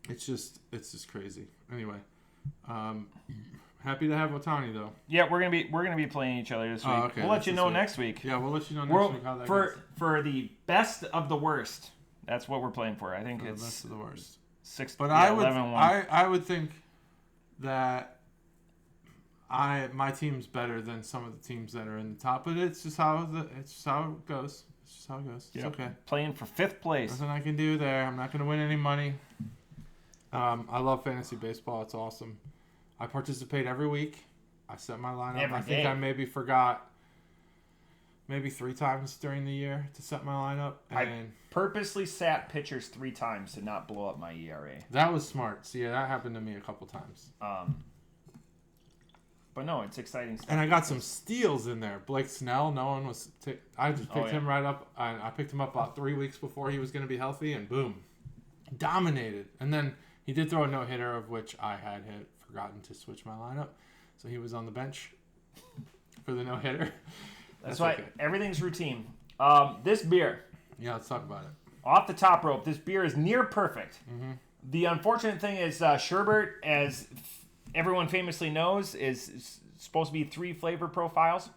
It's just crazy. Anyway, happy to have Ohtani though. Yeah, we're gonna be playing each other this week. Okay, we'll let you know next week. Yeah, we'll let you know next week how that goes. For the best of the worst. That's what we're playing for. I think it's the best of the worst. 6. But yeah, I would think that my team's better than some of the teams that are in the top, but it's just how it goes. It's just how it goes. It's okay. Playing for 5th place. Nothing I can do there. I'm not going to win any money. I love fantasy baseball. It's awesome. I participate every week. I set my lineup. I think I maybe forgot 3 times during the year to set my lineup. And I purposely sat pitchers 3 times to not blow up my ERA. That was smart. See, that happened to me a couple times. But no, it's exciting stuff. And I got some steals in there. Blake Snell, no one was. I just picked him right up. I picked him up about 3 weeks before he was going to be healthy, and boom, dominated. And then he did throw a no-hitter, of which I had forgotten to switch my lineup, so he was on the bench for the no-hitter. That's why everything's routine. This beer. Yeah, let's talk about it. Off the top rope, this beer is near perfect. Mm-hmm. The unfortunate thing is sherbet, as everyone famously knows, is supposed to be 3 flavor profiles,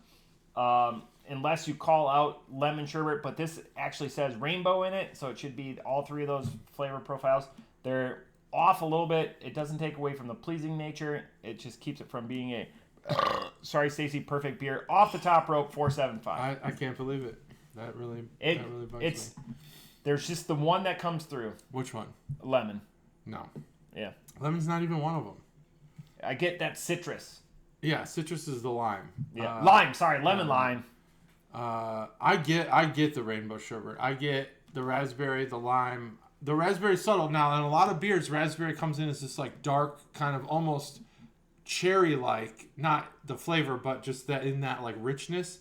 unless you call out lemon sherbet. But this actually says rainbow in it, so it should be all 3 of those flavor profiles. They're off a little bit. It doesn't take away from the pleasing nature. It just keeps it from being a sorry, Stacy, perfect beer. Off the top rope, 475. I can't believe it. That really bugs me. There's just the one that comes through. Which one? Lemon. No. Yeah. Lemon's not even one of them. I get that citrus. Yeah, citrus is the lime. Yeah, lime. Sorry, lemon lime. I get the rainbow sherbet. I get the raspberry, the lime. The raspberry subtle. Now, in a lot of beers, raspberry comes in as this dark kind of almost cherry-like, not the flavor, but just that in that like richness.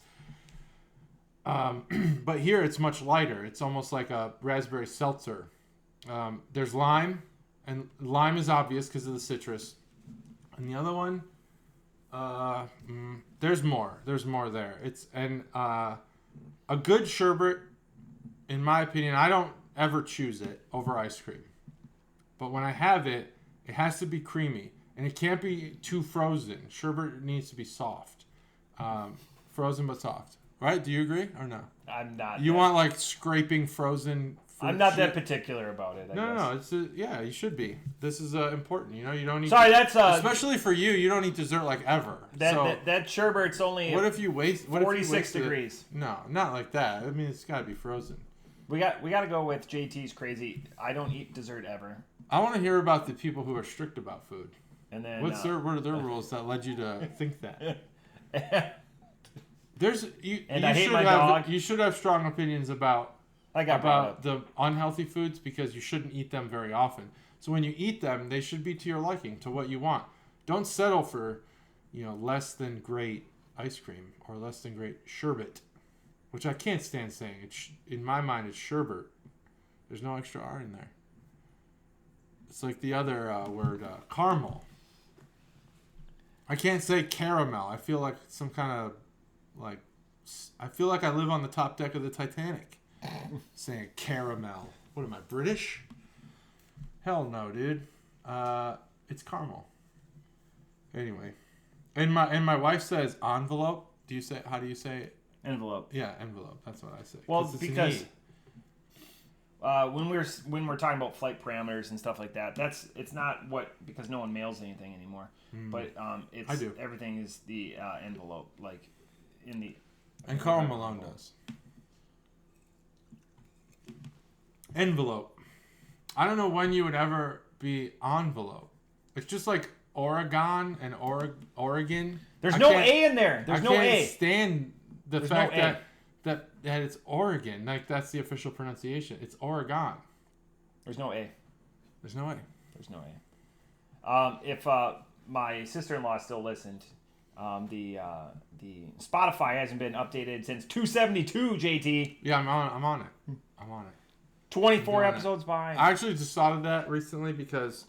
But here it's much lighter. It's almost like a raspberry seltzer. There's lime, and lime is obvious because of the citrus. And the other one, there's more. There's more there. It's a good sherbet, in my opinion. I don't ever choose it over ice cream, but when I have it, it has to be creamy, and it can't be too frozen. Sherbet needs to be soft, frozen but soft. Right? Do you agree or no? I'm not. You want like scraping frozen fruit? I'm not that particular about it. No. It's yeah, you should be. This is important. You know, you don't need. Sorry, that's especially for you. You don't eat dessert like ever. That sherbet's only. What if you waste? 46 degrees. No, not like that. I mean, it's got to be frozen. We got to go with JT's crazy. I don't eat dessert ever. I want to hear about the people who are strict about food. And then what are their rules that led you to think that? I hate my dog. You should have strong opinions about the unhealthy foods because you shouldn't eat them very often. So when you eat them, they should be to your liking, to what you want. Don't settle for, less than great ice cream or less than great sherbet, which I can't stand saying. In my mind, it's sherbet. There's no extra R in there. It's like the other word, caramel. I can't say caramel. I feel like some kind of I feel like I live on the top deck of the Titanic saying caramel. What am I, British? Hell no, dude. It's caramel. Anyway. And my wife says envelope. How do you say it? Envelope. Yeah, envelope. That's what I say. Well, because when we're talking about flight parameters and stuff like that, it's not because no one mails anything anymore. But it's I do. Everything is the envelope, like in the. And Karl Malone does. Envelope. I don't know when you would ever be envelope. It's just like Oregon and Oregon. There's no A in there. There's no A. I can't stand the fact that it's Oregon. Like that's the official pronunciation. It's Oregon. There's no A. There's no A. There's no A. If my sister-in-law still listened, the Spotify hasn't been updated since 272. JT. Yeah, I'm on it. 24 episodes behind. I actually just thought of that recently because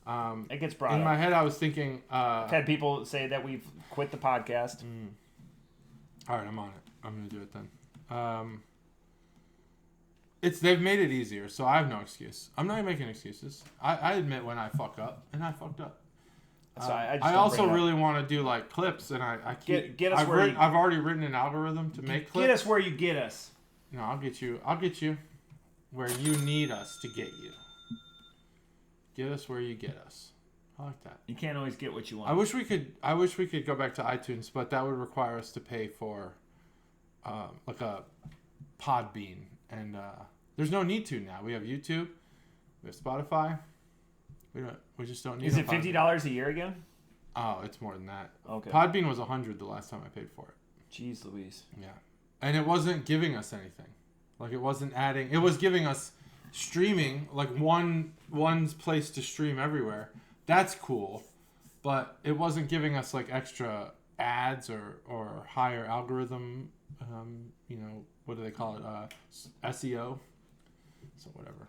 it gets brought in up. my head. I was thinking. I've had people say that we've quit the podcast. All right, I'm on it. I'm gonna do it then. They've made it easier, so I have no excuse. I'm not making excuses. I admit when I fuck up, and I fucked up. So I also really want to do like clips, and I keep. Get us I've already written an algorithm to make clips. Get us where you get us. No, I'll get you where you need us to get you. Get us where you get us. I like that. You can't always get what you want. I wish we could go back to iTunes, but that would require us to pay for like a Podbean, and there's no need to now. We have YouTube, we have Spotify. We just don't need. Is it $50 a year again? Oh, it's more than that. Okay. Podbean was $100 the last time I paid for it. Jeez Louise. Yeah, and it wasn't giving us anything. Like it wasn't adding. It was giving us streaming, like one's place to stream everywhere. That's cool, but it wasn't giving us like extra ads or higher algorithm. What do they call it? SEO. So whatever.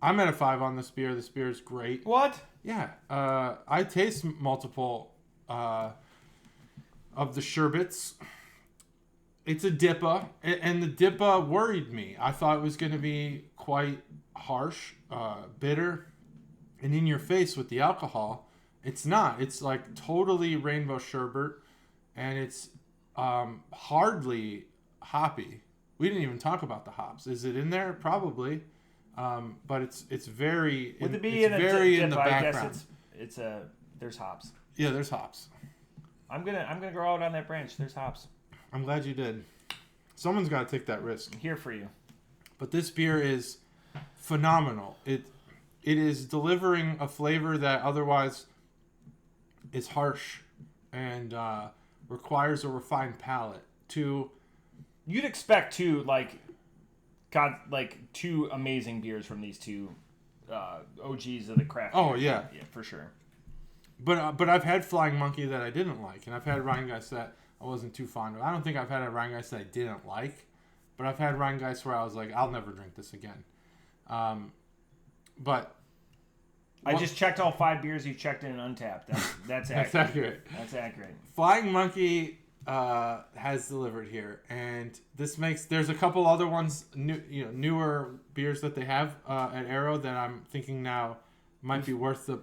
I'm at a 5 on this beer. This beer is great. What? Yeah. I taste multiple of the sherbets. It's a Dippa, and the Dippa worried me. I thought it was going to be quite harsh, bitter, and in your face with the alcohol. It's not. It's like totally rainbow sherbet, and it's hardly hoppy. We didn't even talk about the hops. Is it in there? Probably, but it's very. Would it be in the background? I guess it's there's hops. Yeah, there's hops. I'm gonna go out on that branch. There's hops. I'm glad you did. Someone's got to take that risk. I'm here for you. But this beer is phenomenal. It is delivering a flavor that otherwise is harsh and requires a refined palate. You'd expect two amazing beers from these two OGs of the craft. Oh beer. yeah, yeah, for sure. But I've had Flying Monkey that I didn't like, and I've had Rhinegeist that I wasn't too fond of. I don't think I've had a Rhinegeist that I didn't like, but I've had Rhinegeist where I was like, I'll never drink this again. But I just checked all 5 beers you checked in Untapped. That's accurate. That's accurate. That's accurate. Flying Monkey has delivered here, and there's a couple other ones, newer beers that they have at Arrow that I'm thinking now might be worth the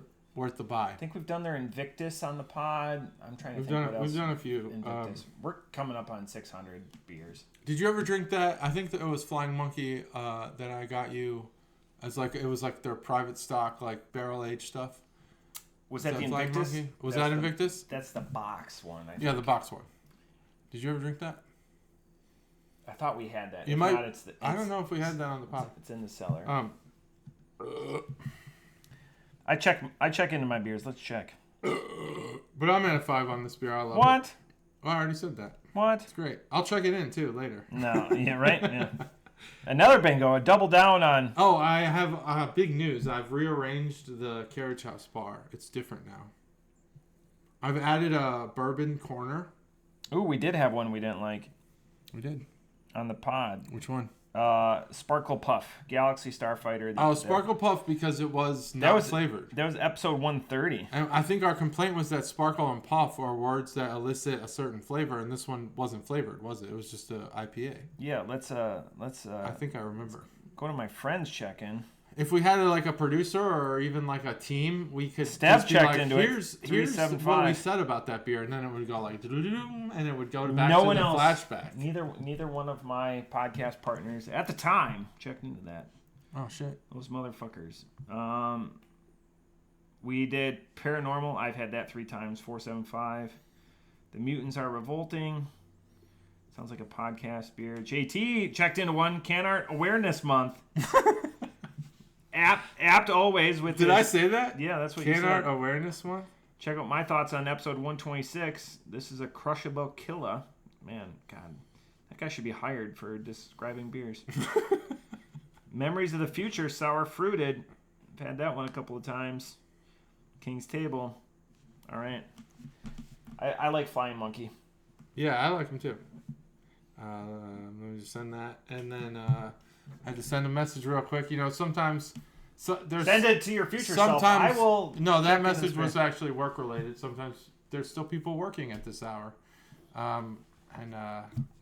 buy. I think we've done their Invictus on the pod. I'm trying to think what else. We've done a few. Invictus. We're coming up on 600 beers. Did you ever drink that? I think that it was Flying Monkey that I got you. It was like their private stock, like barrel aged stuff. Was that the Flying Invictus? Monkey? Was that Invictus? That's the box one, I think. Yeah, the box one. Did you ever drink that? I thought we had that. You might. I don't know if we had that on the pod. It's in the cellar. I check into my beers. Let's check. But I'm at a 5 on this beer. I love it. What? Well, I already said that. What? It's great. I'll check it in too later. No. Yeah. Right. Yeah. Another bingo. A double down on. Oh, I have big news. I've rearranged the Carriage House bar. It's different now. I've added a bourbon corner. Ooh, we did have one we didn't like. We did. On the pod. Which one? Sparkle Puff, Galaxy Starfighter. Sparkle Puff because it was not flavored. That was episode 130. And I think our complaint was that Sparkle and Puff are words that elicit a certain flavor, and this one wasn't flavored, was it? It was just a IPA. Yeah, let's. I think I remember. Go to my friends check-in. If we had a producer or even like a team, we could Steph checked into here's it. 375. what we said about that beer, and then it would go like and it would go back no to one the else, flashback. Neither one of my podcast partners at the time checked into that. Oh shit! Those motherfuckers. We did Paranormal. I've had that 3 times. 475. The Mutants Are Revolting. Sounds like a podcast beer. JT checked into one. Can Art Awareness Month. Apt always with. Did I say that? Yeah, that's what you said. Can Art Awareness Month. Check out my thoughts on episode 126. This is a crushable killer. Man, God, that guy should be hired for describing beers. Memories of the Future, sour fruited. I've had that one a couple of times. King's Table. All right. I like Flying Monkey. Yeah, I like him too. Let me just send that, and then I had to send a message real quick. Sometimes there's send it to your future self. I will. No, that message was actually work related. Sometimes there's still people working at this hour,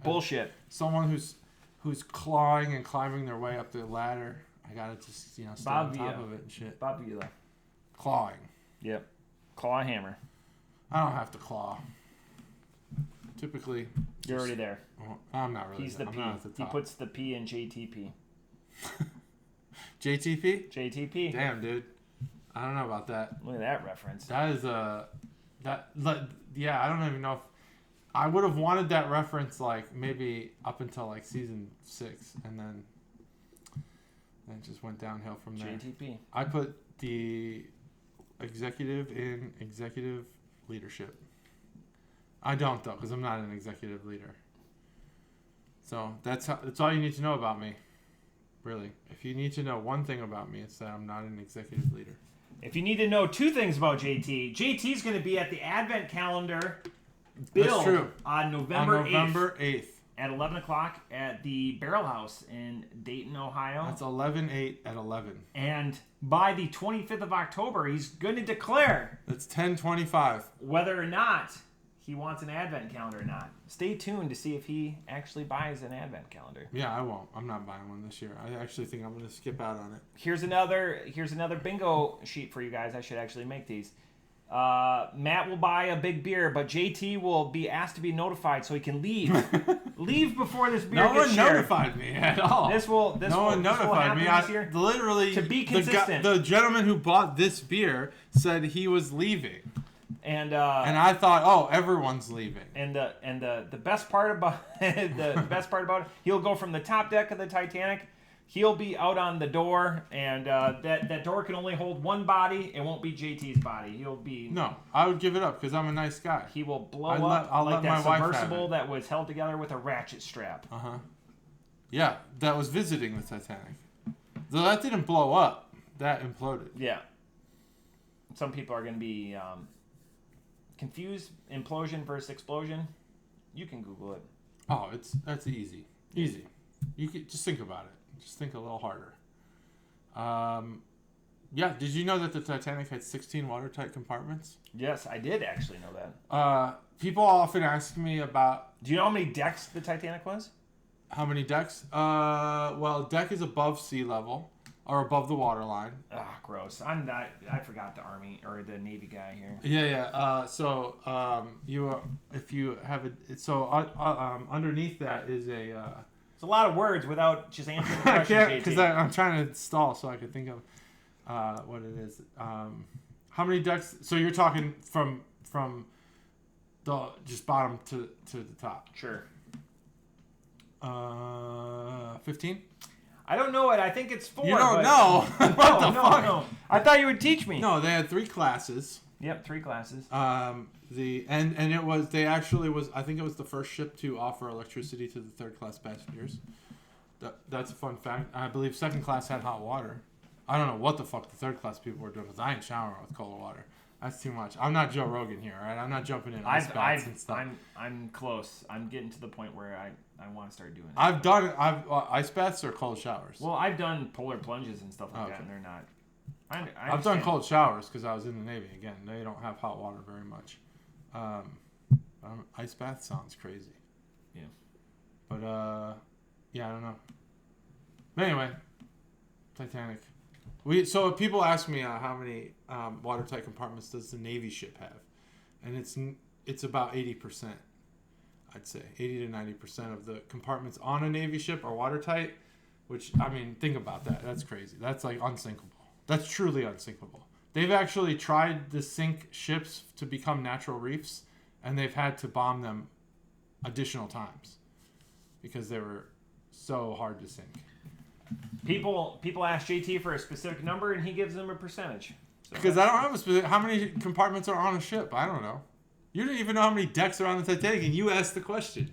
bullshit. Someone who's clawing and climbing their way up the ladder. I gotta just stay on top of it and shit. Bob Vila. Clawing. Yep. Claw hammer. I don't have to claw. Typically, you're already there. I'm not really. He's the I'm P. not at the top. He puts the P in JTP. JTP? JTP. Damn, dude. I don't know about that. Look at that reference. That is yeah, I don't even know if I would have wanted that reference maybe up until season 6, and then it just went downhill from there. JTP. I put the executive in executive leadership. I don't though, because I'm not an executive leader. So that's all you need to know about me. Really. If you need to know one thing about me, it's that I'm not an executive leader. If you need to know 2 things about JT's going to be at the Advent Calendar build on November 8th. At 11 o'clock at the Barrel House in Dayton, Ohio. That's 11/8 at 11. And by the 25th of October, he's going to declare. That's 10/25. Whether or not he wants an Advent calendar or not. Stay tuned to see if he actually buys an Advent calendar. Yeah, I won't. I'm not buying one this year. I actually think I'm going to skip out on it. Here's another bingo sheet for you guys. I should actually make these. Matt will buy a big beer, but JT will be asked to be notified so he can leave. Leave before this beer gets shared. No one notified me at all. No one notified me. I literally, to be consistent. The gentleman who bought this beer said he was leaving. And I thought, everyone's leaving. And the best part about it, he'll go from the top deck of the Titanic. He'll be out on the door, and that door can only hold one body. It won't be JT's body. He'll be... No, I would give it up because I'm a nice guy. He will blow up like that submersible that was held together with a ratchet strap. Uh-huh. Yeah, that was visiting the Titanic. Though that didn't blow up. That imploded. Yeah. Some people are going to be confused implosion versus explosion, you can Google it. Oh, that's easy. Easy. You could just think about it. Just think a little harder. Yeah, did you know that the Titanic had 16 watertight compartments? Yes, I did actually know that. People often ask me about... Do you know how many decks the Titanic was? How many decks? Well, deck is above sea level, or above the water line. Ah, gross. I'm not... I forgot the Army, or the Navy guy here. Yeah. If you have it... So, underneath that is a... It's a lot of words without just answering the I question, can't, because JT. I'm trying to stall so I can think of what it is. How many decks? So you're talking from the just bottom to the top. Sure. 15. I don't know it. I think it's 4. You don't but... know? What the fuck? No. I thought you would teach me. No, they had 3 classes. Yep, 3 classes. And it was I think it was the first ship to offer electricity to the third class passengers. That's a fun fact. I believe second class had hot water. I don't know what the fuck the third class people were doing because I ain't showering with cold water. That's too much. I'm not Joe Rogan here, all right? I'm not jumping in ice baths and stuff. I'm close. I'm getting to the point where I want to start doing it. I've done ice baths or cold showers. Well, I've done polar plunges and stuff like that, and they're not. I've done cold showers because I was in the Navy. Again, they don't have hot water very much. Ice bath sounds crazy. Yeah. But yeah, I don't know. But anyway, Titanic. So people ask me how many watertight compartments does the Navy ship have, and it's about 80%. I'd say 80 to 90% of the compartments on a Navy ship are watertight. Which, I mean, think about that. That's crazy. That's like unsinkable. That's truly unsinkable. They've actually tried to sink ships to become natural reefs, and they've had to bomb them additional times because they were so hard to sink. People ask JT for a specific number, and he gives them a percentage. So because I don't have a specific... How many compartments are on a ship? I don't know. You didn't even know how many decks are on the Titanic, and you asked the question.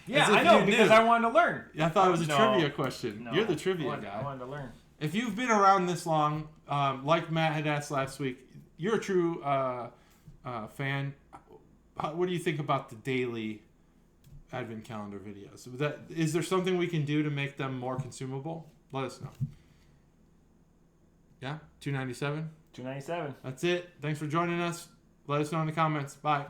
Yeah, I know, because I wanted to learn. I thought it was a trivia question. No, You're the trivia guy. I wanted to learn. If you've been around this long, like Matt had asked last week, you're a true fan. What do you think about the daily Advent calendar videos? Is there something we can do to make them more consumable? Let us know. Yeah? $2.97? $2.97. That's it. Thanks for joining us. Let us know in the comments. Bye.